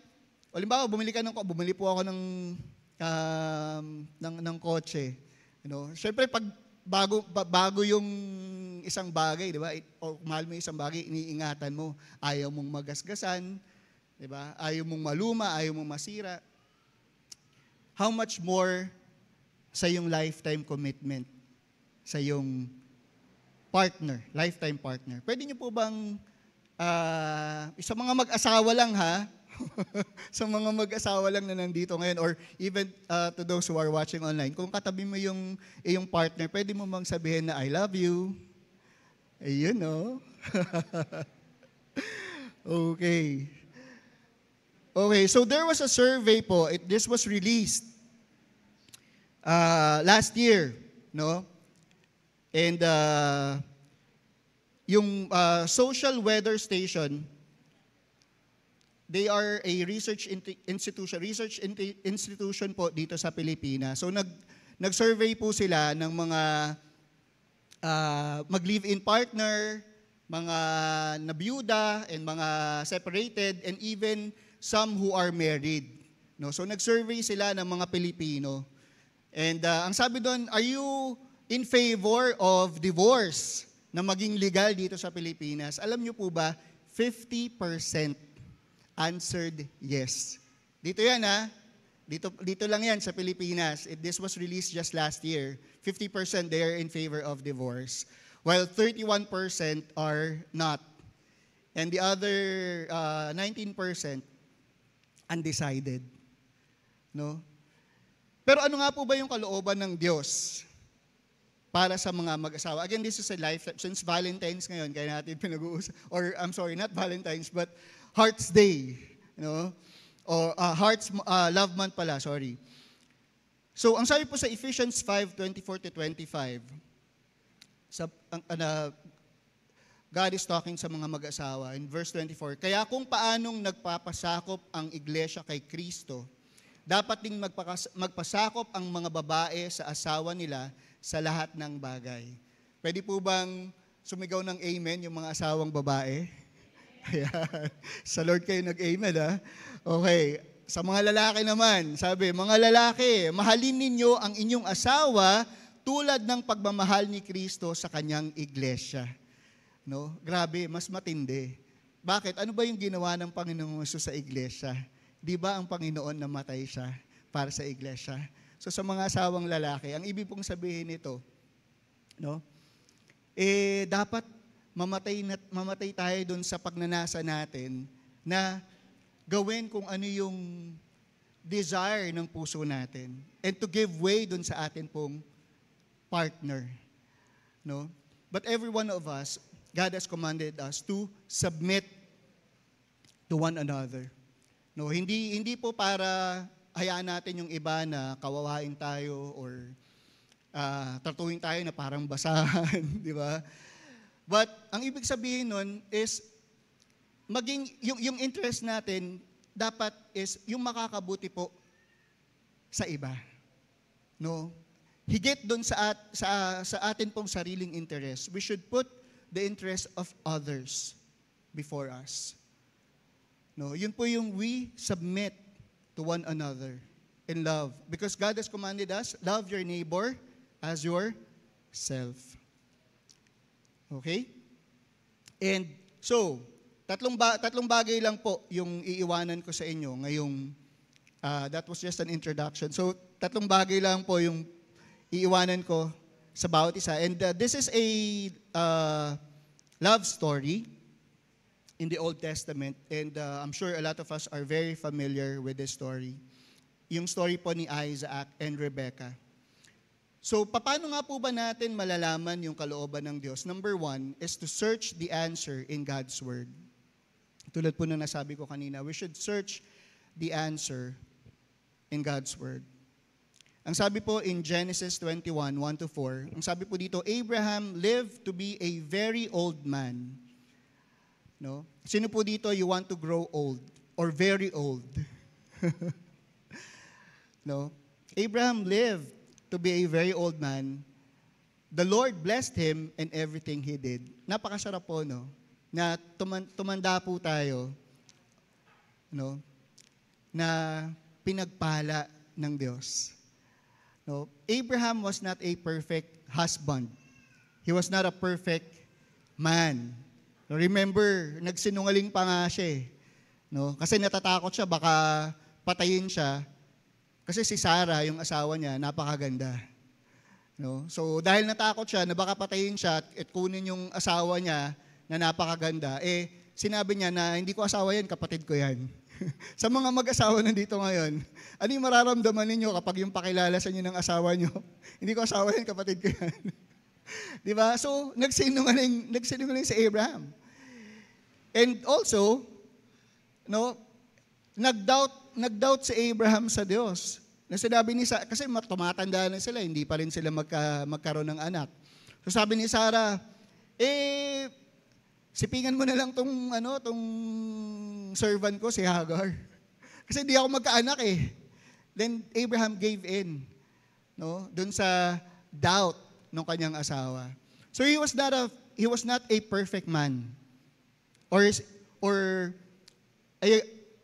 halimbawa bumili po ako ng kotse. You know, syempre pag bago yung isang bagay, di ba? O mahal mo yung isang bagay, iniingatan mo. Ayaw mong magasgasan, di ba? Ayaw mong maluma, ayaw mong masira. How much more sa yung lifetime commitment, sa yung partner, lifetime partner. Pwede niyo po bang, sa mga mag-asawa lang ha, sa mga mag-asawa lang na nandito ngayon, or even to those who are watching online, kung katabi mo yung partner, pwede mo bang sabihin na I love you? Ayun, no? Okay. Okay, so there was a survey po. This was released last year, no? And yung Social Weather Station, they are a research institution po dito sa Pilipinas. So nag-survey po sila ng mga mag-live-in partner, mga nabiyuda, and mga separated, and even some who are married. No? So nag-survey sila ng mga Pilipino. And ang sabi doon, are you in favor of divorce na maging legal dito sa Pilipinas? Alam niyo po ba, 50% answered yes. Dito yan ha. Dito lang yan sa Pilipinas. This was released just last year. 50% they are in favor of divorce, while 31% are not. And the other 19% undecided. No? Pero ano nga po ba yung kalooban ng Diyos para sa mga mag-asawa? Again, this is a life, since Valentine's ngayon, kaya natin pinag-uusap, or I'm sorry, not Valentine's, but Heart's Day, you know? Or Love Month pala, sorry. So, ang sabi po sa Ephesians 5:24-25, God is talking sa mga mag-asawa in verse 24, kaya kung paanong nagpapasakop ang iglesia kay Kristo, dapat ding magpasakop ang mga babae sa asawa nila sa lahat ng bagay. Pwede po bang sumigaw ng amen yung mga asawang babae? Ayan. Sa Lord kayo nag-amen, ha? Okay. Sa mga lalaki naman, sabi, mga lalaki, mahalin ninyo ang inyong asawa tulad ng pagmamahal ni Kristo sa kanyang iglesia. No? Grabe, mas matindi. Bakit? Ano ba yung ginawa ng Panginoong Hesus sa iglesia? Di ba ang Panginoon namatay siya para sa iglesia? So sa mga asawang lalaki, ang ibig pong sabihin nito, no? Dapat mamatay tayo dun sa pagnanasa natin na gawin kung ano yung desire ng puso natin and to give way dun sa atin pong partner. No? But every one of us, God has commanded us to submit to one another. No, hindi po para hayaan natin yung iba na kawawain tayo or tratuhin tayo na parang basahan, di ba? But ang ibig sabihin nun is maging yung interest natin dapat is yung makakabuti po sa iba. No? Higit doon sa atin pong sariling interest. We should put the interest of others before us. No, yun po yung we submit to one another in love. Because God has commanded us, love your neighbor as yourself. Okay? And so, tatlong bagay lang po yung iiwanan ko sa inyo ngayong, that was just an introduction. So, tatlong bagay lang po yung iiwanan ko sa bawat isa. And this is a love story in the Old Testament. And I'm sure a lot of us are very familiar with this story. Yung story po ni Isaac and Rebecca. So, paano nga po ba natin malalaman yung kalooban ng Diyos? Number one is to search the answer in God's Word. Tulad po na nasabi ko kanina, we should search the answer in God's Word. Ang sabi po in Genesis 21, 1-4, ang sabi po dito, Abraham lived to be a very old man. No? Sino po dito you want to grow old or very old? No? Abraham lived to be a very old man. The Lord blessed him in everything he did. Napakasarap po, no? Na tumanda po tayo, no? Na pinagpala ng Diyos. No, Abraham was not a perfect husband. He was not a perfect man. Remember, nagsinungaling pa nga siya. No? Kasi natatakot siya, baka patayin siya. Kasi si Sarah, yung asawa niya, napakaganda. No? So dahil natakot siya na baka patayin siya at kunin yung asawa niya na napakaganda, sinabi niya na hindi ko asawa yan, kapatid ko yan. Sa mga mag-asawa nandito ngayon, ano yung mararamdaman ninyo kapag yung pakilala sa inyo ng asawa nyo? Hindi ko asawa yan, kapatid ko yan. Di ba? So, nagsinungaling si Abraham. And also, no, nag-doubt si Abraham sa Diyos. Na sinabi ni Sarah, kasi tumatanda na sila, hindi pa rin sila magkaroon ng anak. So sabi ni Sarah, sipingan mo na lang tong servant ko, si Hagar. Kasi di ako magkaanak eh. Then Abraham gave in, no, doon sa doubt ng kanyang asawa. So he was not a perfect man. Or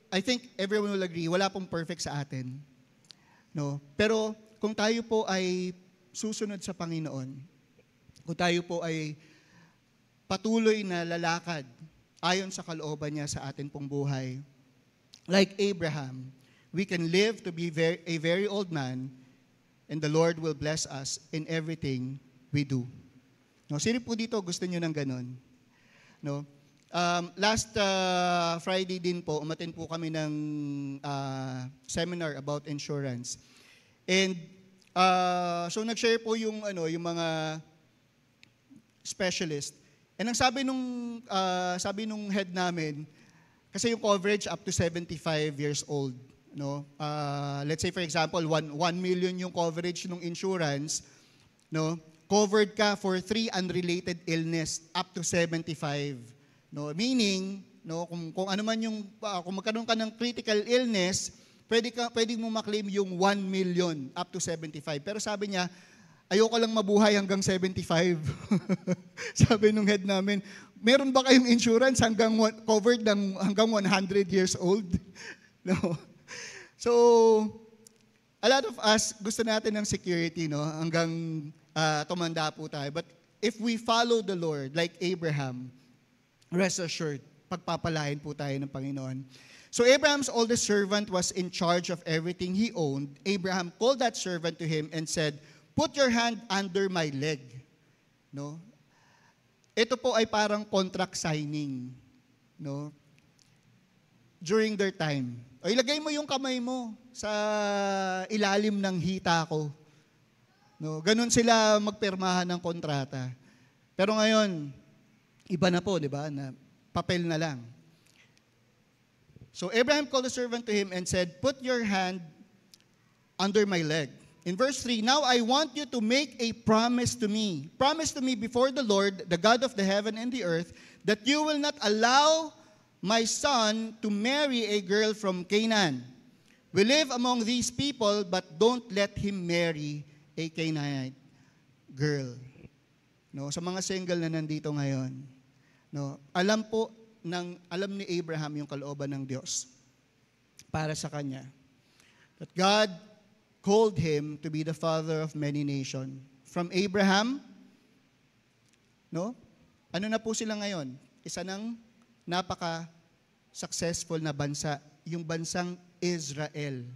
I think everyone will agree, wala pong perfect sa atin. No? Pero kung tayo po ay susunod sa Panginoon, kung tayo po ay patuloy na lalakad ayon sa kalooban niya sa atin pong buhay. Like Abraham, we can live to be a very old man and the Lord will bless us in everything we do. No, sino po dito gusto niyo ng ganun? No? Last Friday din po, umattend po kami ng seminar about insurance. And so nag-share po yung yung mga specialist. And ang sabi nung head namin, kasi yung coverage up to 75 years old, no? Let's say for example, 1 million yung coverage ng insurance, no? Covered ka for 3 unrelated illness up to 75, no? Meaning, no, kung ano man yung kung magkaroon ka ng critical illness, pwede mo ma-claim yung 1 million up to 75. Pero sabi niya, ayoko lang mabuhay hanggang 75. Sabi nung head namin, meron ba kayong insurance covered hanggang 100 years old? No. So, a lot of us gusto natin ng security, no, hanggang tumanda po tayo. But if we follow the Lord like Abraham, rest assured, pagpapalain po tayo ng Panginoon. So Abraham's oldest servant was in charge of everything he owned. Abraham called that servant to him and said, "Put your hand under my leg." No? Ito po ay parang contract signing, no? During their time. O ilagay mo yung kamay mo sa ilalim ng hita ko. No, ganun sila magpirmahan ng kontrata. Pero ngayon, iba na po, di ba? Na papel na lang. So Abraham called the servant to him and said, "Put your hand under my leg." In verse 3, "Now I want you to make a promise to me. Promise to me before the Lord, the God of the heaven and the earth, that you will not allow my son to marry a girl from Canaan. We live among these people, but don't let him marry a Canaanite girl." No, sa mga single na nandito ngayon, no, alam ni Abraham yung kalooban ng Diyos para sa kanya. That God called him to be the father of many nations. From Abraham, no? Ano na po sila ngayon? Isa ng napaka-successful na bansa, yung bansang Israel.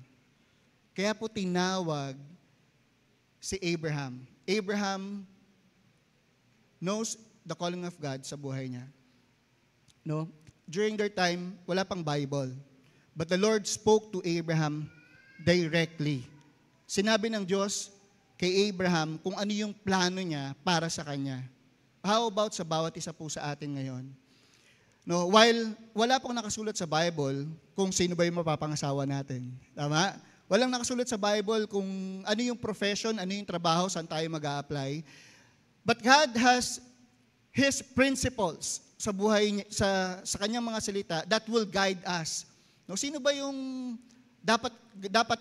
Kaya po tinawag si Abraham. Abraham knows the calling of God sa buhay niya. No? During their time, wala pang Bible. But the Lord spoke to Abraham directly. Sinabi ng Diyos kay Abraham kung ano yung plano niya para sa kanya. How about sa bawat isa po sa atin ngayon? No, while wala pong nakasulat sa Bible kung sino ba yung mapapangasawa natin. Tama? Walang nakasulat sa Bible kung ano yung profession, ano yung trabaho, saan tayo mag-a-apply. But God has His principles sa buhay sa kanyang mga salita that will guide us. No, sino ba yung dapat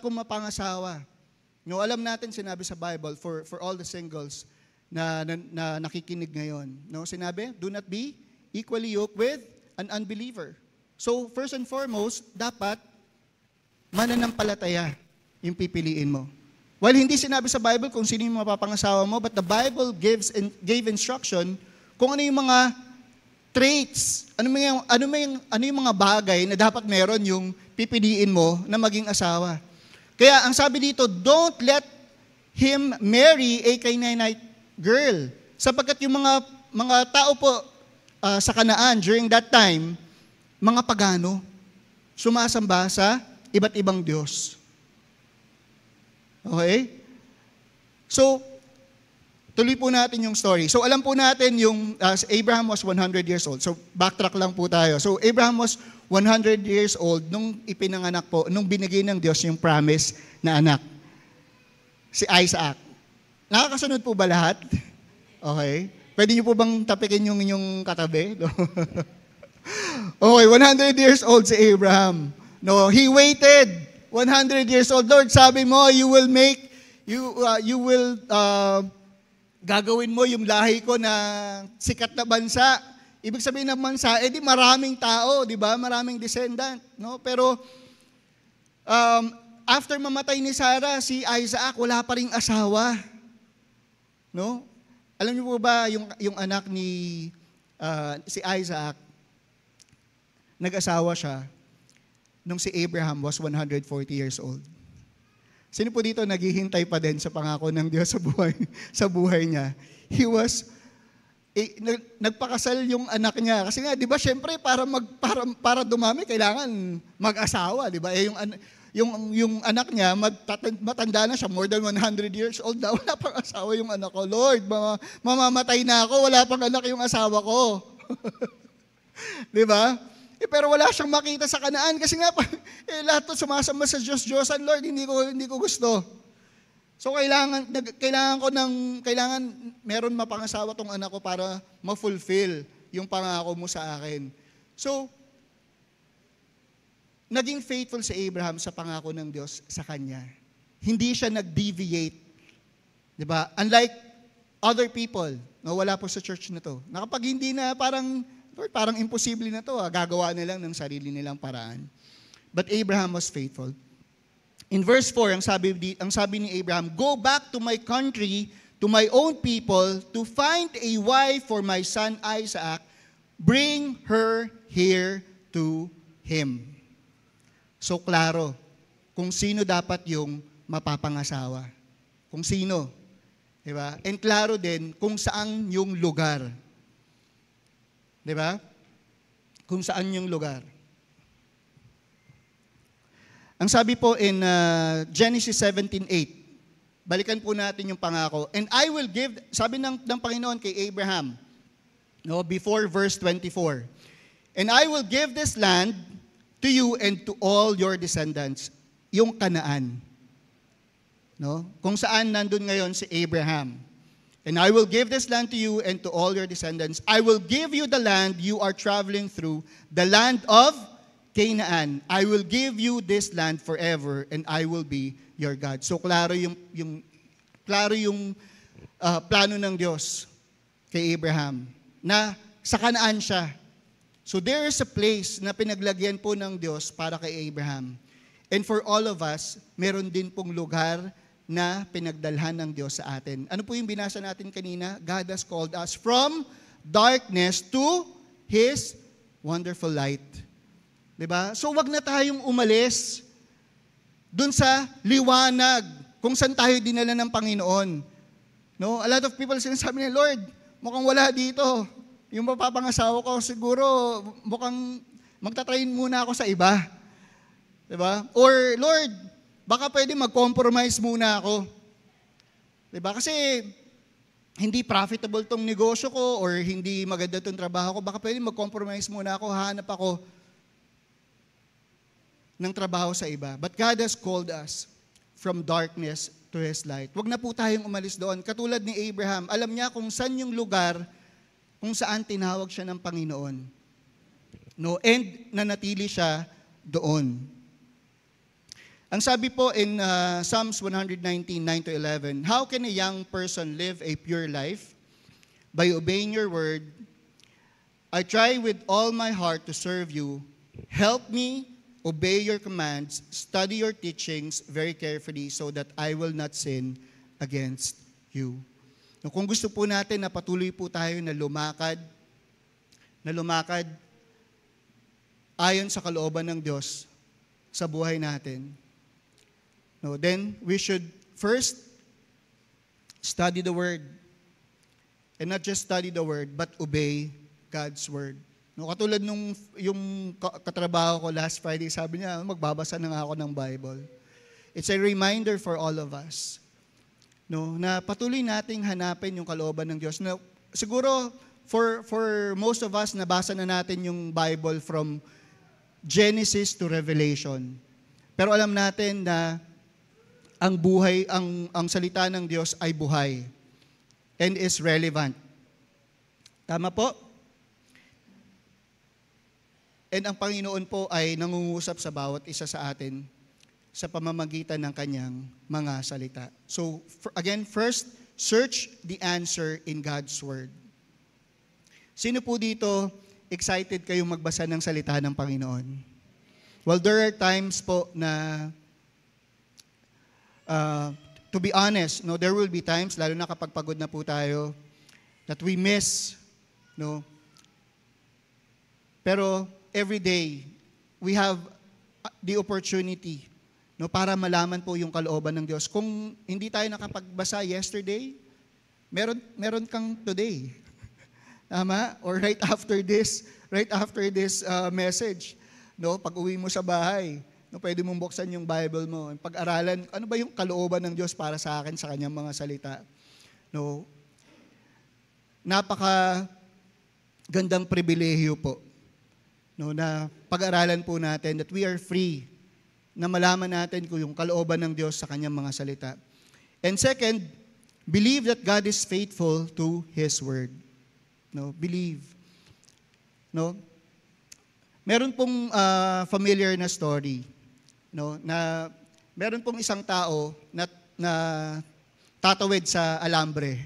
kong mapangasawa? No, alam natin sinabi sa Bible for all the singles na nakikinig ngayon. No, sinabi, do not be equally yoked with an unbeliever. So, first and foremost, dapat mananampalataya yung pipiliin mo. While hindi sinabi sa Bible kung sino yung mapapangasawa mo, but the Bible gave instruction kung ano yung mga traits, ano yung mga bagay na dapat meron yung pipiliin mo na maging asawa. Kaya ang sabi dito, don't let him marry a Canaanite girl. Sapagkat yung mga tao po sa Kanaan during that time, mga pagano, sumasamba sa iba't ibang Diyos. Okay? So, tuloy po natin yung story. So, alam po natin yung Abraham was 100 years old. So, backtrack lang po tayo. So, Abraham was 100 years old nung ipinanganak po, nung binigay ng Diyos yung promise na anak. Si Isaac. Nakakasunod po ba lahat? Okay. Pwede niyo po bang tapikin yung inyong katabi? Okay, 100 years old si Abraham. No, he waited 100 years old. Lord, sabi mo, you will gagawin mo yung lahi ko na sikat na bansa. Ibig sabihin ng bansa, edi maraming tao, di ba? Maraming descendant, no? Pero after mamatay ni Sarah, si Isaac wala pa ring asawa. No? Alam niyo po ba yung anak ni si Isaac, nag-asawa siya nung si Abraham was 140 years old. Sino po dito naghihintay pa din sa pangako ng Diyos sa buhay niya? He was nagpakasal yung anak niya kasi nga 'di ba syempre para dumami kailangan mag-asawa, 'di ba? yung anak niya, matanda na siya, more than 100 years old na, wala pang asawa yung anak ko. Lord, mamamatay na ako, wala pang anak yung asawa ko. Di ba? Pero wala siyang makita sa Kanaan kasi nga, lahat to sumasama sa Diyos-Diyosan, Lord, hindi ko gusto. So kailangan meron mapangasawa tong anak ko para ma-fulfill yung pangako mo sa akin. So, naging faithful si Abraham sa pangako ng Diyos sa kanya. Hindi siya nag-deviate. Di ba? Unlike other people, no, wala po sa church na to. Na kapag hindi na parang imposible na to, gagawa na lang ng sarili nilang paraan. But Abraham was faithful. In verse 4, ang sabi ni Abraham, "Go back to my country, to my own people, to find a wife for my son Isaac. Bring her here to him." So, klaro, kung sino dapat yung mapapangasawa. Kung sino. Diba? And klaro din kung saan yung lugar. Diba? Kung saan yung lugar. Ang sabi po in Genesis 17:8, balikan po natin yung pangako. "And I will give," sabi ng Panginoon kay Abraham, no, before verse 24, "And I will give this land to you and to all your descendants," yung Kanaan. No? Kung saan nandun ngayon si Abraham. "And I will give this land to you and to all your descendants. I will give you the land you are traveling through, the land of Canaan. I will give you this land forever and I will be your God." So klaro yung plano ng Diyos kay Abraham na sa Kanaan siya. So there is a place na pinaglagyan po ng Diyos para kay Abraham. And for all of us, meron din pong lugar na pinagdalhan ng Diyos sa atin. Ano po yung binasa natin kanina? God has called us from darkness to His wonderful light. Diba? So wag na tayong umalis dun sa liwanag kung saan tayo dinala ng Panginoon. No? A lot of people sinasabi nila, "Lord, mukhang wala dito. Yung mapapangasawa ko, siguro mukhang magtatrain muna ako sa iba." Diba? Or, "Lord, baka pwede mag-compromise muna ako." Diba? Kasi hindi profitable tong negosyo ko or hindi maganda tong trabaho ko. Baka pwede mag-compromise muna ako, hahanap ako ng trabaho sa iba. But God has called us from darkness to His light. Huwag na po tayong umalis doon. Katulad ni Abraham, alam niya kung saan yung lugar kung saan tinawag siya ng Panginoon. No, and nanatili siya doon. Ang sabi po in Psalms 119:9-11, "How can a young person live a pure life? By obeying your word. I try with all my heart to serve you. Help me obey your commands, study your teachings very carefully so that I will not sin against you." No, kung gusto po natin na patuloy po tayo na lumakad ayon sa kalooban ng Diyos sa buhay natin, no, then we should first study the Word. And not just study the Word, but obey God's Word. No, katulad nung yung katrabaho ko last Friday, sabi niya, magbabasa na nga ako ng Bible. It's a reminder for all of us. No, na patuloy nating hanapin yung kalooban ng Diyos. Na siguro for most of us nabasa na natin yung Bible from Genesis to Revelation. Pero alam natin na ang buhay, ang salita ng Diyos ay buhay and is relevant. Tama po? And ang Panginoon po ay nangungusap sa bawat isa sa atin sa pamamagitan ng kanyang mga salita. So, again, first, search the answer in God's Word. Sino po dito excited kayong magbasa ng salita ng Panginoon? Well, there are times po na, to be honest, no, there will be times, lalo na kapag pagod na po tayo, that we miss, no? Pero every day, we have the opportunity, no, para malaman po yung kalooban ng Diyos. Kung hindi tayo nakapagbasa yesterday, meron kang today. Tama? Or right after this message, no, pag uwi mo sa bahay, No, pwede mong buksan yung Bible mo. Pag-aralan, ano ba yung kalooban ng Diyos para sa akin sa kanyang mga salita? No, napaka gandang pribilehyo po, no, na pag-aralan po natin that we are free na malaman natin kung yung kalooban ng Diyos sa kanyang mga salita. And second, believe that God is faithful to His Word. No, believe. No? Meron pong familiar na story, no, na meron pong isang tao na tatawid sa alambre.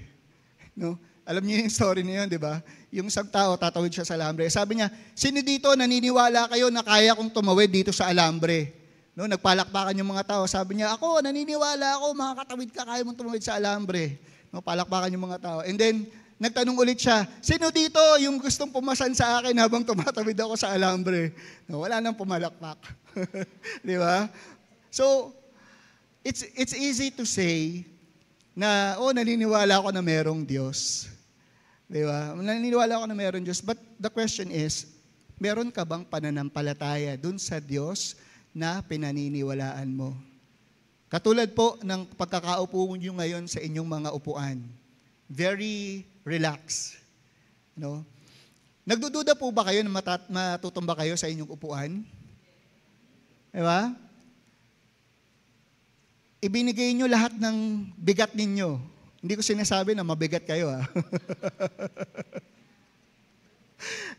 No? Alam niyo yung story niyo, di ba? Yung isang tao, tatawid siya sa alambre. Sabi niya, sino dito naniniwala kayo na kaya kong tumawid dito sa alambre? No, nagpalakpakan yung mga tao. Sabi niya, ako, naniniwala ako, makakatawid ka, kaya mong tumawid sa alambre. No, palakpakan yung mga tao. And then, nagtanong ulit siya, sino dito yung gustong pumasan sa akin habang tumatawid ako sa alambre? No, wala nang pumalakpak. Di ba? So, it's easy to say na, naniniwala ako na merong Diyos. Di ba? Naniniwala ako na merong Diyos. But the question is, meron ka bang pananampalataya dun sa Diyos na pinaniniwalaan mo? Katulad po ng pagkakaupo nyo ngayon sa inyong mga upuan. Very relaxed. No? Nagdududa po ba kayo na matutumba kayo sa inyong upuan? Diba? Ibinigay nyo lahat ng bigat ninyo. Hindi ko sinasabi na mabigat kayo.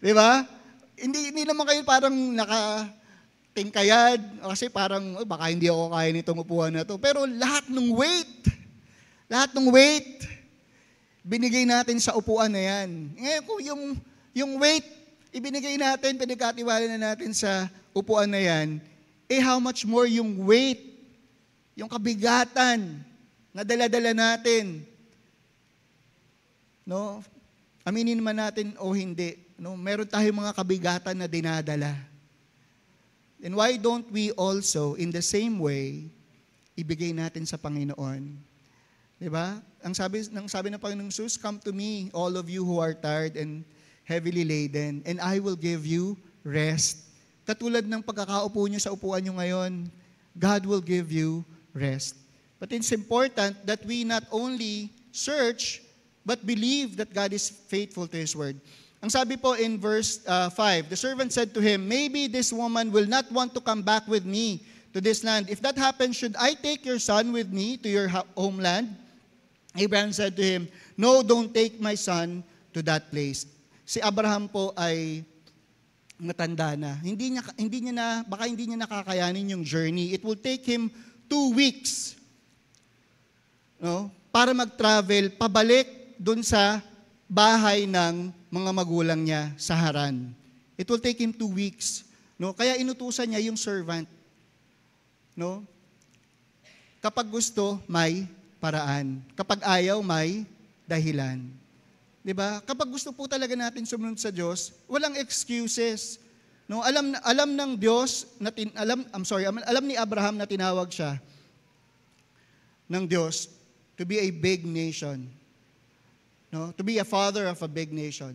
Diba? Hindi naman kayo parang tingkayad, kasi parang baka hindi ako kaya nitong upuan na to. Pero lahat ng weight, binigay natin sa upuan na yan. Ngayon kung yung weight, ibinigay natin, pinagkatiwala na natin sa upuan na yan, how much more yung weight, yung kabigatan na dala-dala natin. No? Aminin man natin o hindi, no? Meron tayong mga kabigatan na dinadala. And why don't we also, in the same way, ibigay natin sa Panginoon? Diba? Ang sabi ng Panginoong Jesus, come to me, all of you who are tired and heavily laden, and I will give you rest. Katulad ng pagkakaupo nyo sa upuan nyo ngayon, God will give you rest. But it's important that we not only search, but believe that God is faithful to His Word. Ang sabi po in verse 5, the servant said to him, maybe this woman will not want to come back with me to this land. If that happens, should I take your son with me to your homeland? Abraham said to him, no, don't take my son to that place. Si Abraham po ay matanda na. Baka hindi niya nakakayanin yung journey. It will take him 2 weeks, no, para mag-travel pabalik dun sa bahay ng mga magulang niya sa Haran. It will take him 2 weeks. No? Kaya inutusan niya yung servant. No? Kapag gusto, may paraan. Kapag ayaw, may dahilan. 'Di ba? Kapag gusto po talaga natin sumunod sa Diyos, walang excuses. No? Alam ng Diyos alam ni Abraham na tinawag siya ng Diyos to be a big nation. No, to be a father of a big nation.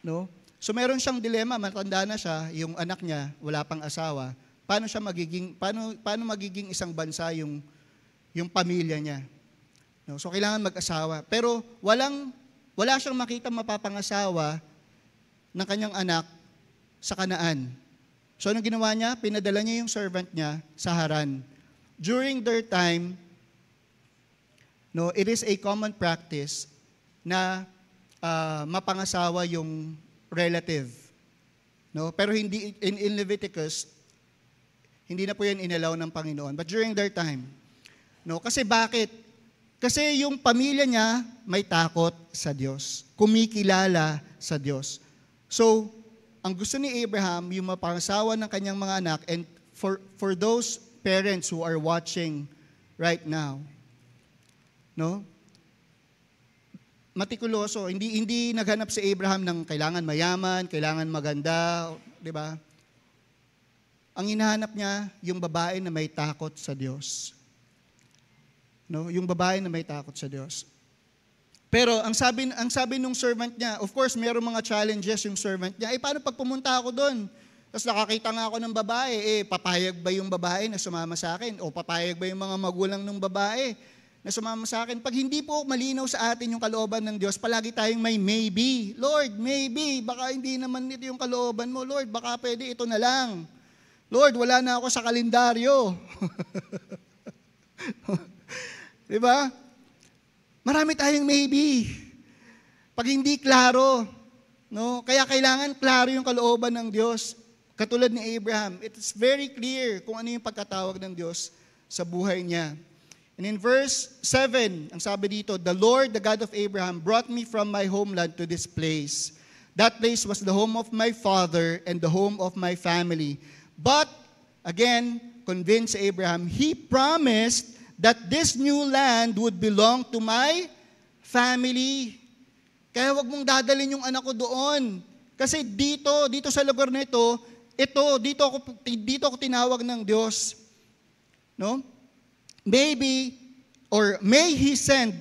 No? So meron siyang dilema, matanda na siya, yung anak niya wala pang asawa. Paano magiging isang bansa yung pamilya niya? No? So kailangan mag-asawa. Pero wala siyang makita mapapangasawa ng kanyang anak sa Kanaan. So anong ginawa niya? Pinadala niya yung servant niya sa Haran. During their time, no, it is a common practice na mapangasawa yung relative. No? Pero hindi in Leviticus, hindi na po yan inalaw ng Panginoon. But during their time, no? Kasi bakit? Kasi yung pamilya niya may takot sa Diyos, kumikilala sa Diyos. So, ang gusto ni Abraham, yung mapangasawa ng kanyang mga anak, and for those parents who are watching right now, no? Matikuloso, hindi naghanap si Abraham ng kailangan mayaman, kailangan maganda, 'di ba? Ang hinahanap niya yung babae na may takot sa Diyos. No, yung babae na may takot sa Diyos. Pero ang sabi nung servant niya, of course, mayroong mga challenges yung servant niya. Paano pag pumunta ako doon? Tapos nakakita nga ako ng babae, papayag ba yung babae na sumama sa akin? O papayag ba yung mga magulang ng babae na sumama sa akin? Pag hindi po malinaw sa atin yung kalooban ng Diyos, palagi tayong may maybe. Lord, maybe, baka hindi naman ito yung kalooban mo. Lord, baka pwede ito na lang. Lord, wala na ako sa kalendaryo. Diba? Marami tayong maybe. Pag hindi klaro, no? Kaya kailangan klaro yung kalooban ng Diyos. Katulad ni Abraham, it's very clear kung ano yung pagkatawag ng Diyos sa buhay niya. And in verse 7, ang sabi dito, "The Lord, the God of Abraham, brought me from my homeland to this place. That place was the home of my father and the home of my family. But," again, convinced Abraham, "he promised that this new land would belong to my family." Kaya wag mong dadalhin yung anak ko doon. Kasi dito sa lugar na ito, dito ako tinawag ng Diyos. No? Maybe, or may He send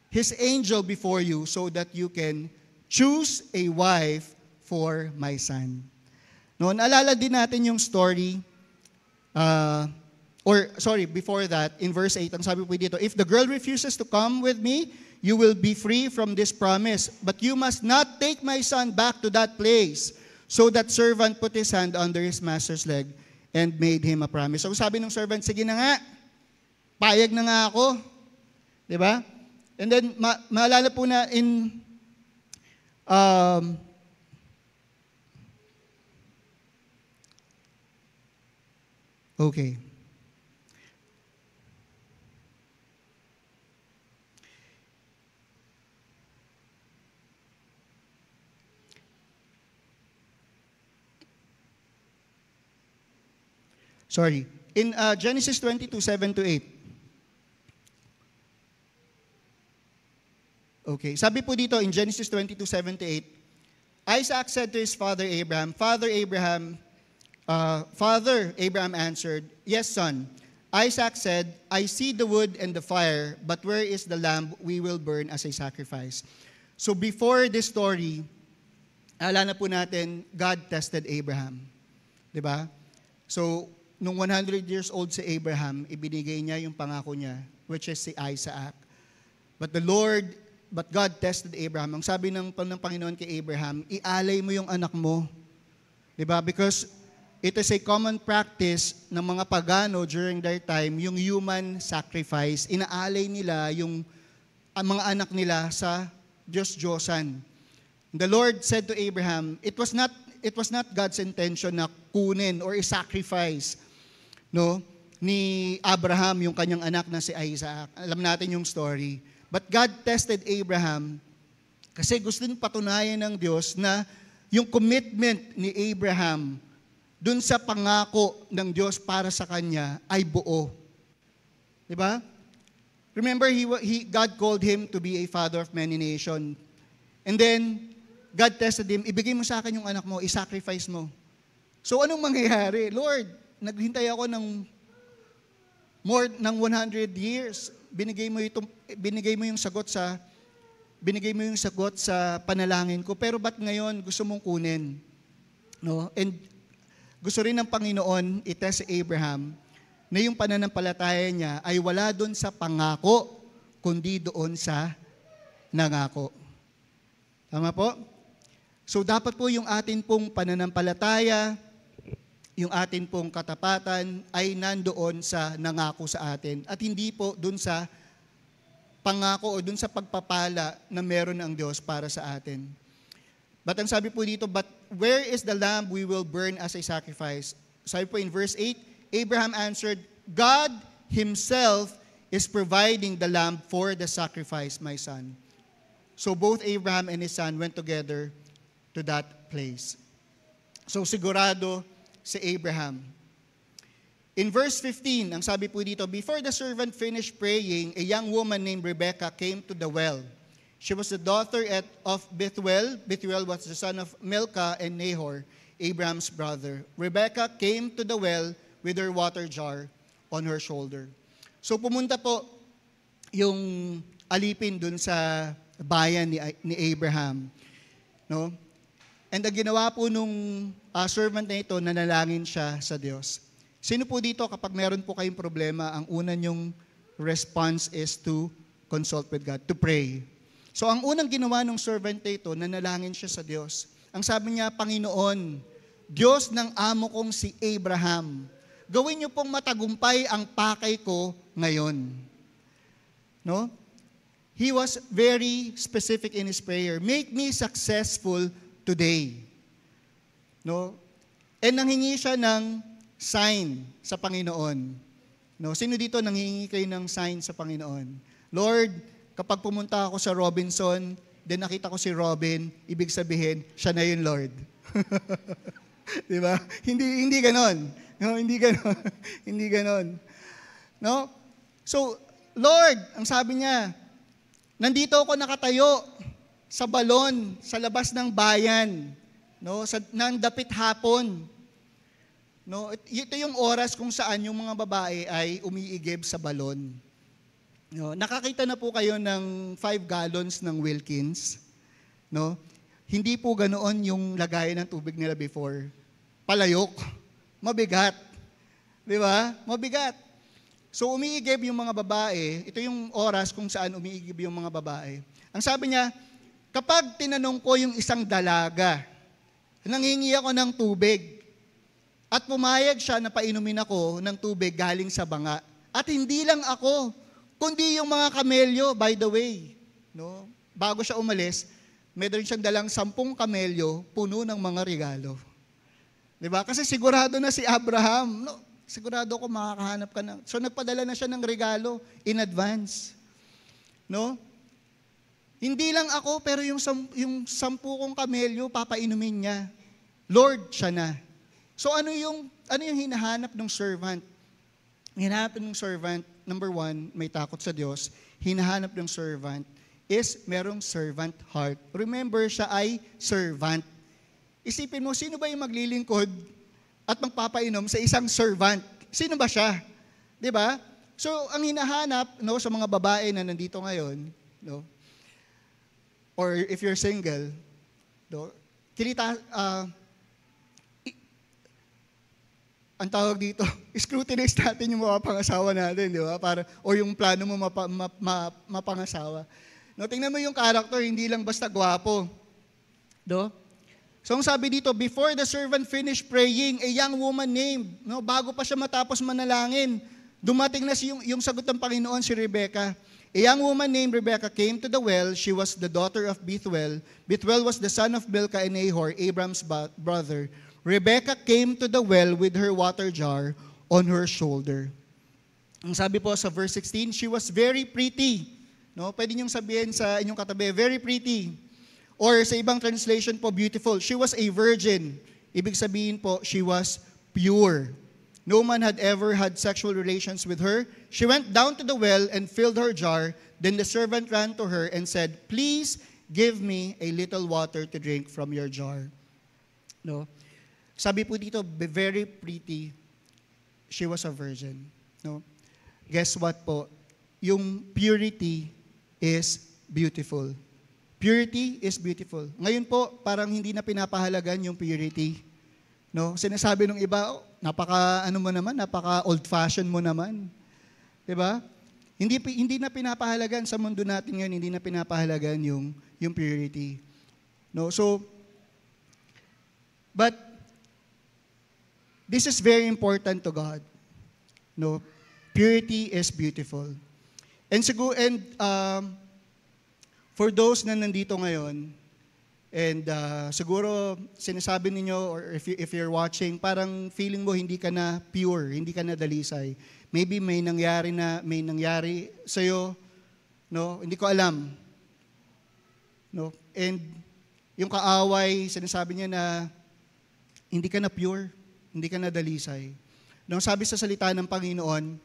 His angel before you so that you can choose a wife for my son. No, naalala din natin yung story, before that, in verse 8, ang sabi po dito, "If the girl refuses to come with me, you will be free from this promise. But you must not take my son back to that place." So that servant put his hand under his master's leg and made him a promise. So sabi ng servant, "Sige na nga, payag na nga ako." Diba? And then, maalala po na in, okay. Sorry. In Genesis 22, 7-8. Okay. Sabi po dito in Genesis 22, 7-8, Isaac said to his father Abraham, Father Abraham answered, "Yes, son." Isaac said, "I see the wood and the fire, but where is the lamb we will burn as a sacrifice?" So before this story, alala na po natin, God tested Abraham. Diba? So, nung 100 years old si Abraham, ibinigay niya yung pangako niya, which is si Isaac. But God tested Abraham. Ang sabi ng Panginoon kay Abraham, ialay mo yung anak mo. Diba? Because it is a common practice ng mga pagano during their time, yung human sacrifice. Inaalay nila yung mga anak nila sa Diyos-Diyosan. The Lord said to Abraham, it was not God's intention na kunin or i-sacrifice ni Abraham yung kanyang anak na si Isaac. Alam natin yung story. But God tested Abraham kasi gusto niyang patunayan ng Diyos na yung commitment ni Abraham dun sa pangako ng Diyos para sa kanya ay buo. Diba? Remember, God called him to be a father of many nations. And then, God tested him, ibigay mo sa akin yung anak mo, i-sacrifice mo. So, anong mangyayari? Lord, naghintay ako ng more ng 100 years. Binigay mo yung sagot sa panalangin ko. Pero ba't ngayon gusto mong kunin? No? And gusto rin ng Panginoon itest si Abraham na yung pananampalataya niya ay wala doon sa pangako, kundi doon sa nangako. Tama po? So dapat po yung atin pong pananampalataya, yung atin pong katapatan ay nandoon sa nangako sa atin at hindi po doon sa pangako o doon sa pagpapala na meron ang Diyos para sa atin. But ang sabi po dito, but where is the lamb we will burn as a sacrifice? Sabi po in verse 8, Abraham answered, God Himself is providing the lamb for the sacrifice, my son. So both Abraham and his son went together to that place. So sigurado si Abraham. In verse 15, ang sabi po dito, before the servant finished praying, a young woman named Rebekah came to the well. She was the daughter of Bethuel. Bethuel was the son of Milcah and Nahor, Abraham's brother. Rebekah came to the well with her water jar on her shoulder. So pumunta po yung alipin dun sa bayan ni Abraham. No? And ang ginawa po nung servant na ito, nanalangin siya sa Diyos. Sino po dito kapag meron po kayong problema, ang una nyong response is to consult with God, to pray. So ang unang ginawa ng servant na ito, nanalangin siya sa Diyos. Ang sabi niya, Panginoon, Diyos ng amo kong si Abraham, gawin niyo pong matagumpay ang pakay ko ngayon. No? He was very specific in his prayer. Make me successful today. No? And nanghingi siya ng sign sa Panginoon. No? Sino dito nanghingi kayo ng sign sa Panginoon? Lord, kapag pumunta ako sa Robinson, then nakita ko si Robin, ibig sabihin, siya na yun, Lord. Di ba? Hindi ganon. No, hindi ganon. Hindi ganon. No? So, Lord, ang sabi niya, nandito ako nakatayo sa balon, sa labas ng bayan, no, ng dapit hapon. No, ito yung oras kung saan yung mga babae ay umiigib sa balon. No, nakakita na po kayo ng 5 gallons ng Wilkins, no? Hindi po ganoon yung lagayan ng tubig nila before. Palayok, mabigat. 'Di ba? Mabigat. So umiigib yung mga babae, ito yung oras kung saan umiigib yung mga babae. Ang sabi niya, kapag tinanong ko yung isang dalaga, nanghingi ako ng tubig, at pumayag siya na painumin ako ng tubig galing sa banga. At hindi lang ako, kundi yung mga kamelyo, by the way. No? Bago siya umalis, meron siyang dalang 10 kamelyo, puno ng mga regalo. Diba? Kasi sigurado na si Abraham, no? Sigurado ako makakahanap ka na. So nagpadala na siya ng regalo in advance. No? Hindi lang ako, pero yung 10 kong kamelyo, papainumin niya. Lord, siya na. So ano yung hinahanap ng servant? Hinahanap ng servant, number 1, may takot sa Diyos. Hinahanap ng servant is merong servant heart. Remember, siya ay servant. Isipin mo, sino ba yung maglilingkod at magpapainom sa isang servant? Sino ba siya? 'Di ba? So, ang hinahanap, no, sa mga babae na nandito ngayon, no, or if you're single, no, ang tawag dito, scrutinize natin yung mga pangasawa natin, di ba? O yung plano mo mapangasawa. No, tingnan mo yung character, hindi lang basta gwapo. Do? So ang sabi dito, before the servant finished praying, a young woman named, no, bago pa siya matapos manalangin, dumating na yung sagot ng Panginoon, si Rebecca. A young woman named Rebecca came to the well. She was the daughter of Bethuel. Bethuel was the son of Milcah and Nahor, Abram's brother. Rebecca came to the well with her water jar on her shoulder. Ang sabi po sa verse 16, she was very pretty. No, pwede niyong sabihin sa inyong katabi, very pretty. Or sa ibang translation po, beautiful. She was a virgin. Ibig sabihin po, she was pure. No man had ever had sexual relations with her. She went down to the well and filled her jar. Then the servant ran to her and said, please give me a little water to drink from your jar. No? Sabi po dito, very pretty. She was a virgin. No? Guess what po? Yung purity is beautiful. Purity is beautiful. Ngayon po, parang hindi na pinapahalagan yung purity. No? Sinasabi ng iba, napaka old-fashioned mo naman. 'Di ba? Hindi na pinapahalagan sa mundo natin ngayon, hindi na pinapahalagan yung purity. No? So but this is very important to God. No? Purity is beautiful. And for those na nandito ngayon, and siguro sinasabi ninyo, or if you're watching, parang feeling mo hindi ka na pure, hindi ka na dalisay. Maybe may nangyari sa'yo, no? Hindi ko alam. No? And yung kaaway, sinasabi niya na hindi ka na pure, hindi ka na dalisay. Nung sabi sa salita ng Panginoon,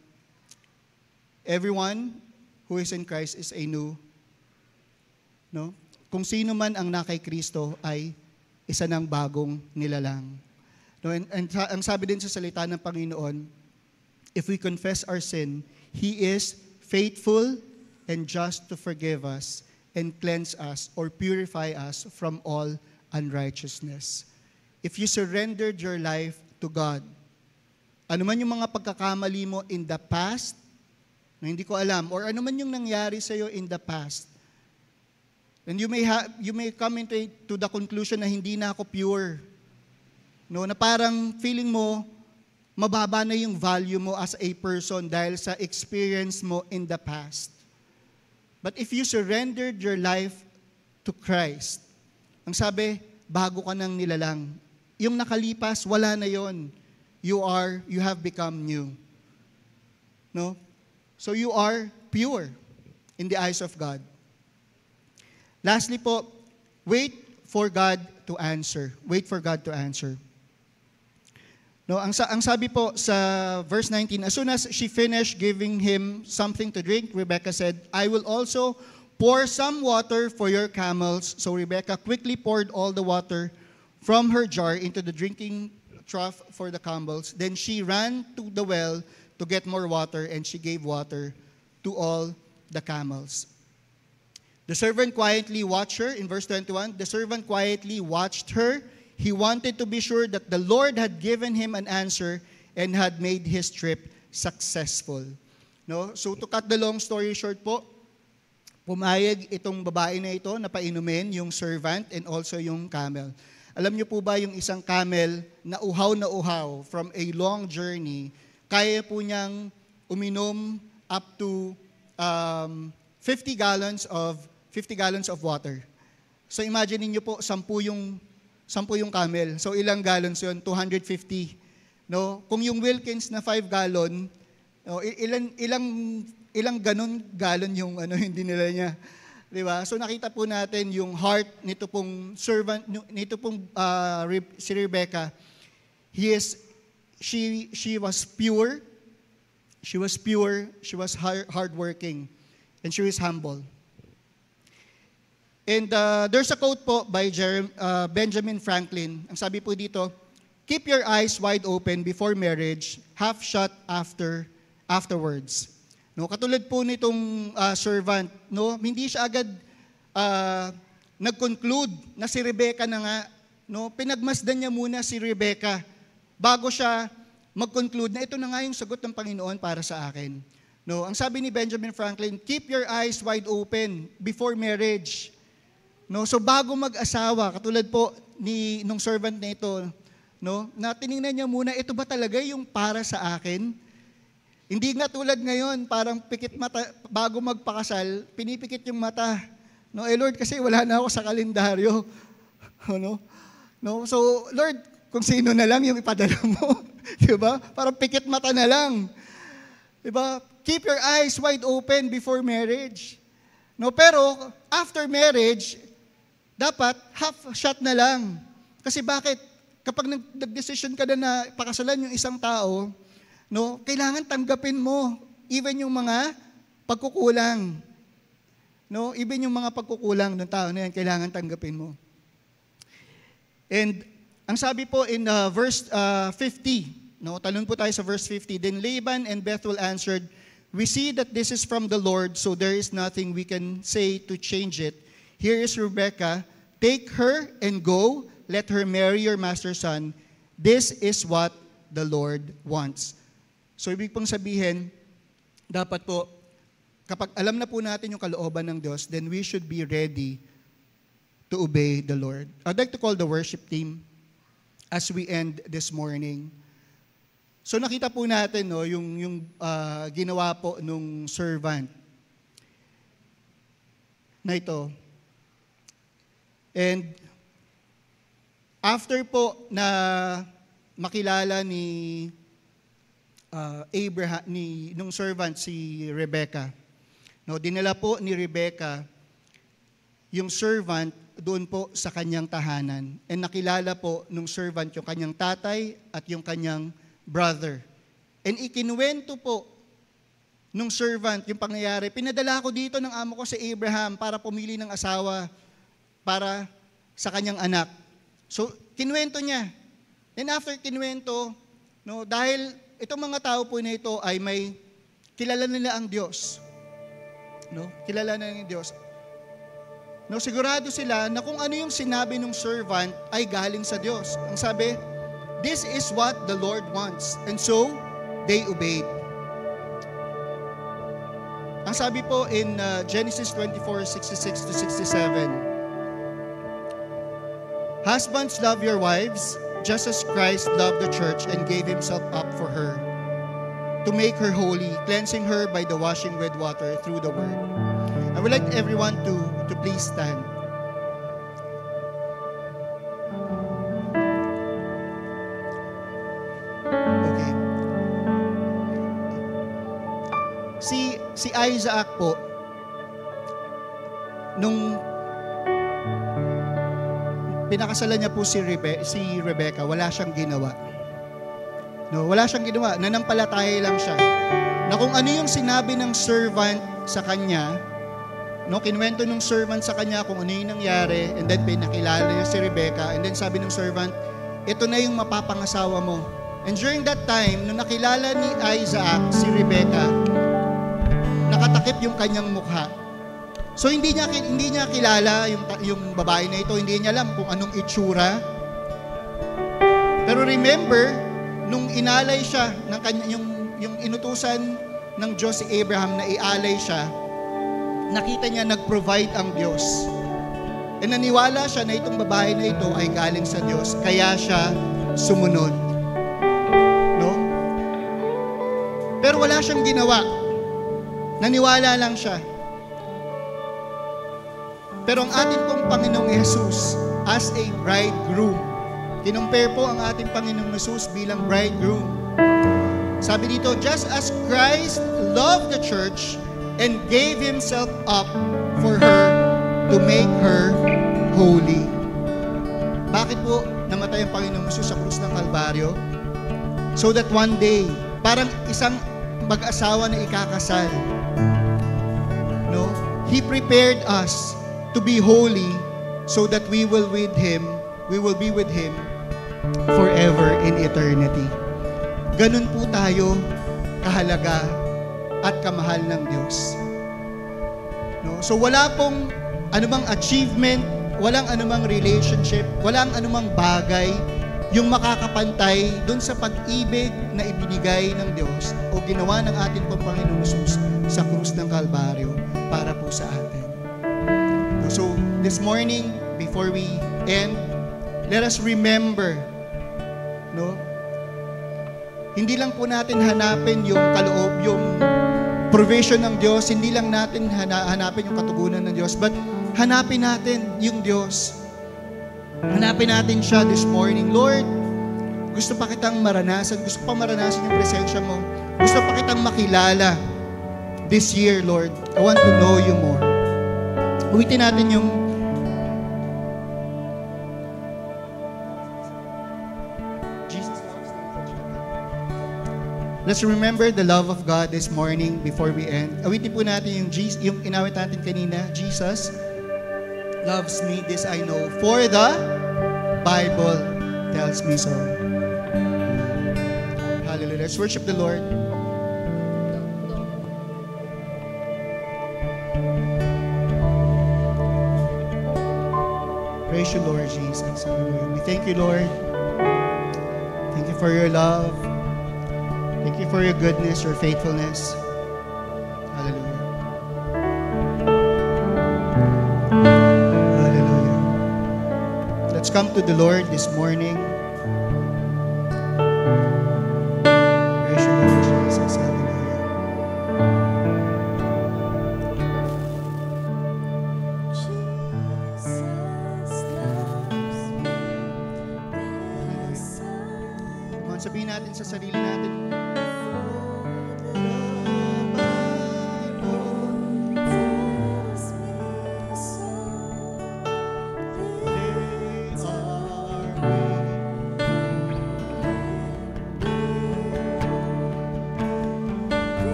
everyone who is in Christ is a new, no? Kung sino man ang nakay Kristo ay isa ng bagong nilalang. No, and ang sabi din sa salita ng Panginoon, if we confess our sin, He is faithful and just to forgive us and cleanse us or purify us from all unrighteousness. If you surrendered your life to God, ano man yung mga pagkakamali mo in the past, na hindi ko alam, or ano man yung nangyari sa'yo in the past, and you may come to the conclusion na hindi na ako pure. No, na parang feeling mo, mababa na yung value mo as a person dahil sa experience mo in the past. But if you surrendered your life to Christ, ang sabi, bago ka nang nilalang. Yung nakalipas, wala na yon. You have become new. No? So you are pure in the eyes of God. Lastly po, wait for God to answer. Wait for God to answer. No, ang sabi po sa verse 19, as soon as she finished giving him something to drink, Rebekah said, I will also pour some water for your camels. So Rebekah quickly poured all the water from her jar into the drinking trough for the camels. Then she ran to the well to get more water, and she gave water to all the camels. The servant quietly watched her. In verse 21, the servant quietly watched her. He wanted to be sure that the Lord had given him an answer and had made his trip successful. No? So to cut the long story short po, pumayag itong babae na ito na painumin yung servant and also yung camel. Alam niyo po ba yung isang camel na uhaw from a long journey, kaya po niyang uminom up to 50 gallons of water. So imagine niyo po 10 yung camel. So ilang gallons 'yon? 250. No? Kung yung Wilkins na 5 gallon, no, ilang gallon yung hindi nila niya. 'Di ba? So nakita po natin yung heart nito pong servant, nito pong si Rebekah. She was pure. She was hardworking, and she was humble. And there's a quote po by Benjamin Franklin. Ang sabi po dito, keep your eyes wide open before marriage, half shut afterwards. No, katulad po nitong servant, no, hindi siya agad nag-conclude na si Rebekah na nga, no, pinagmasdan niya muna si Rebekah bago siya mag-conclude na ito na nga yung sagot ng Panginoon para sa akin. No, ang sabi ni Benjamin Franklin, keep your eyes wide open before marriage. No, so bago mag-asawa, katulad po nung servant na ito, no, na tiningnan niya muna, ito ba talaga yung para sa akin? Hindi nga tulad ngayon, parang pikit mata, bago magpakasal, pinipikit yung mata. No, Lord, kasi wala na ako sa kalendaryo. No? So, Lord, kung sino na lang yung ipadala mo. Diba? Parang pikit mata na lang. Diba? Keep your eyes wide open before marriage. No, pero, after marriage, dapat half shut na lang. Kasi bakit? Kapag nag-decision ka na pakasalan yung isang tao, no, kailangan tanggapin mo even yung mga pagkukulang. No, even yung mga pagkukulang ng tao na yan, kailangan tanggapin mo. And ang sabi po in verse 50, no, talon po tayo sa verse 50, then Laban and Bethuel answered, we see that this is from the Lord, so there is nothing we can say to change it. Here is Rebekah, take her and go, let her marry your master's son. This is what the Lord wants. So ibig pong sabihin, dapat po, kapag alam na po natin yung kalooban ng Diyos, then we should be ready to obey the Lord. I'd like to call the worship team as we end this morning. So nakita po natin no, yung ginawa po nung servant na ito. And after po na makilala ni Abraham, nung servant si Rebekah. No, dinala po ni Rebekah yung servant doon po sa kanyang tahanan. And nakilala po nung servant yung kanyang tatay at yung kanyang brother. And ikinuwento po nung servant yung pangyayari. Pinadala ko dito ng amo ko si Abraham para pumili ng asawa para sa kanyang anak. So, kinuwento niya. And after kinuwento, no, dahil itong mga tao po na ito ay may kilala nila ang Diyos. No? Kilala na ng Diyos. No, sigurado sila na kung ano yung sinabi ng servant ay galing sa Diyos. Ang sabi, this is what the Lord wants. And so, they obeyed. Ang sabi po in Genesis 24:66 to 67, husbands, love your wives, just as Christ loved the church and gave himself up for her, to make her holy, cleansing her by the washing with water through the word. I would like everyone to please stand. Okay. Si Isaac po, nung pinakasalan niya po si Rebecca, wala siyang ginawa. No, wala siyang ginawa. Nanampalataya lang siya. Na kung ano yung sinabi ng servant sa kanya, no, kinuwento ng servant sa kanya kung ano yung nangyari, and then pinakilala niya si Rebecca, and then sabi ng servant, ito na yung mapapangasawa mo. And during that time, nung nakilala ni Isaac si Rebecca, nakatakip yung kanyang mukha. So hindi niya kilala yung babae na ito, hindi niya alam kung anong itsura. Pero remember, nung inalay siya ng yung inutusan ng Diyos si Abraham na ialay siya, nakita niya nag-provide ang Diyos. E naniwala siya na itong babae na ito ay galing sa Diyos, kaya siya sumunod. No? Pero wala siyang ginawa. Naniwala lang siya. Pero ang ating pong Panginoong Jesus as a bridegroom, kinumpare po ang ating Panginoong Jesus bilang bridegroom. Sabi dito, just as Christ loved the church and gave himself up for her to make her holy. Bakit po namatay ang Panginoong Jesus sa krus ng Kalbaryo? So that one day, parang isang mag-asawa na ikakasal, no? He prepared us to be holy so that we will be with Him forever in eternity. Ganun po tayo kahalaga at kamahal ng Diyos. No? So wala pong anumang achievement, walang anumang relationship, walang anumang bagay yung makakapantay dun sa pag-ibig na ibinigay ng Diyos o ginawa ng ating Panginoong Jesus sa krus ng Kalbaryo para po sa atin. So this morning, before we end, let us remember, no? Hindi lang po natin hanapin yung kaloob, yung provision ng Diyos, hindi lang natin hanapin yung katugunan ng Diyos, but hanapin natin yung Diyos. Hanapin natin siya this morning. Lord, gusto pa kitang maranasan, gusto pa maranasan yung presensya mo. Gusto pa kitang makilala this year, Lord. I want to know you more. Uwitin natin yung Jesus. Let's remember the love of God this morning before we end. Awitin po natin yung inawit natin kanina. Jesus loves me, this I know, for the Bible tells me so. Hallelujah. Let's worship the Lord. Praise you, Lord Jesus. Hallelujah. We thank you, Lord. Thank you for your love. Thank you for your goodness, your faithfulness. Hallelujah. Hallelujah. Let's come to the Lord this morning. Praise you, Lord Jesus. Hallelujah. Come on, sabihin natin sa sarili natin.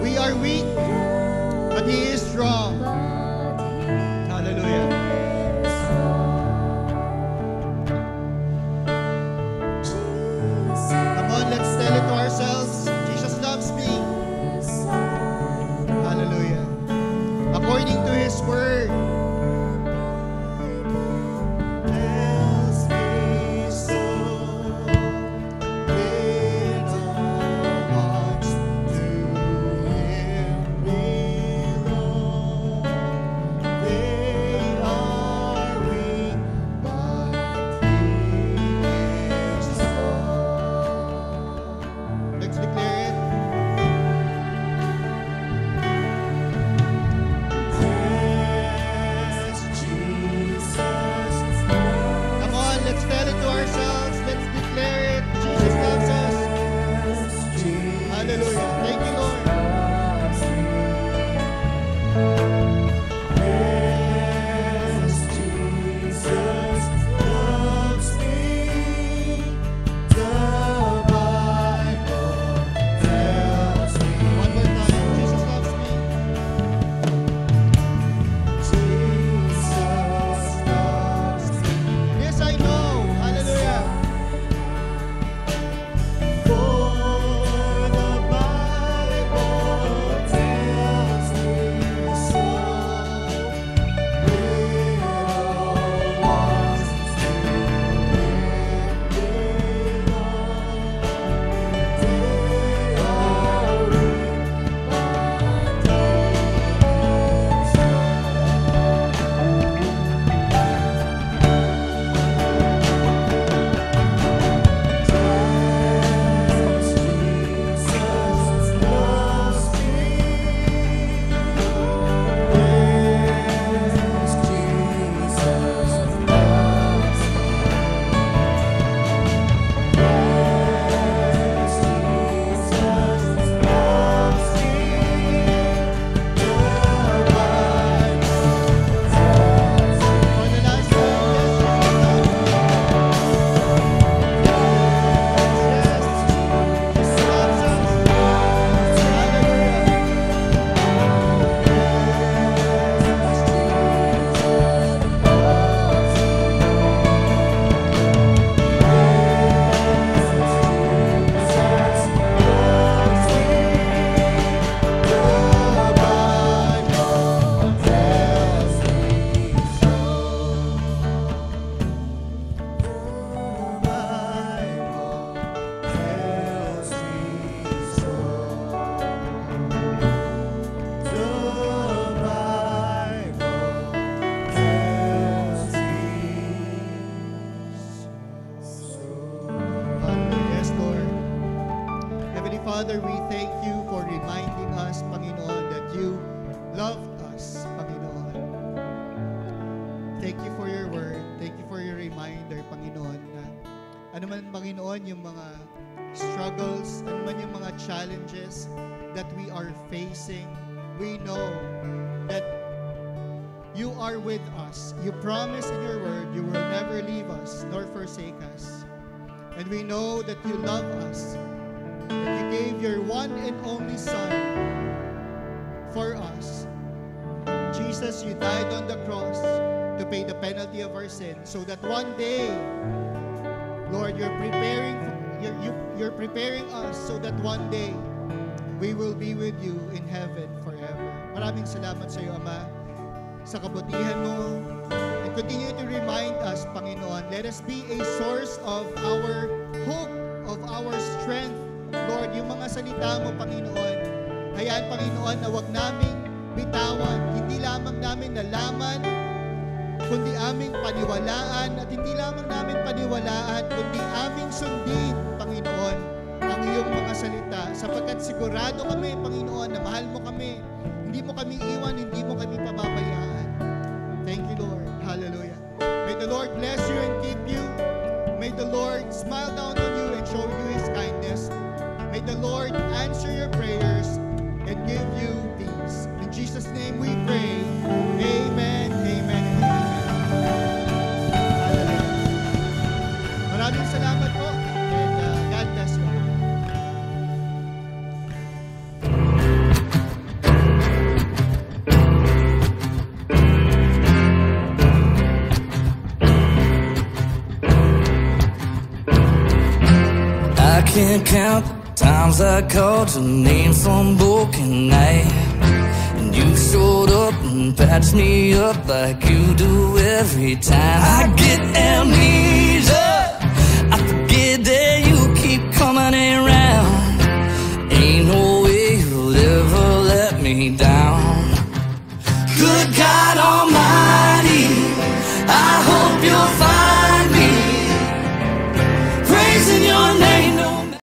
We are weak, but He is strong. Hallelujah. Come on, let's tell it to ourselves. Father, we thank you for reminding us, Panginoon, that you loved us, Panginoon. Thank you for your word. Thank you for your reminder, Panginoon, na ano man, Panginoon, yung mga struggles, ano man yung mga challenges that we are facing, we know that you are with us. You promise in your word you will never leave us nor forsake us. And we know that you love us, that you gave your one and only Son for us. Jesus, you died on the cross to pay the penalty of our sin so that one day, Lord, you're preparing us so that one day we will be with you in heaven forever. Maraming salamat sa iyo, Ama, sa kabutihan mo. And continue to remind us, Panginoon, let us be a source of our hope, of our strength. Lord, yung mga salita mo, Panginoon, hayaan, Panginoon, na wag naming bitawan, hindi lamang namin nalaman, kundi aming paniwalaan, at hindi lamang namin paniwalaan, kundi aming sundin, Panginoon, ang iyong mga salita, sapagkat sigurado kami, Panginoon, na mahal mo kami, hindi mo kami iwan, hindi mo kami pababayaan. Thank you, Lord. Hallelujah. May the Lord bless you and keep you. May the Lord smile down on you and show you His kindness. May the Lord answer your prayers and give you peace. In Jesus' name we pray. Amen, amen, and amen. Hallelujah. Maraming salamat po and God bless you. I can't count the times I called your name some broken night, and you showed up and patched me up like you do every time. I get amnesia, I forget that you keep coming around. Ain't no way you'll ever let me down. Good God Almighty,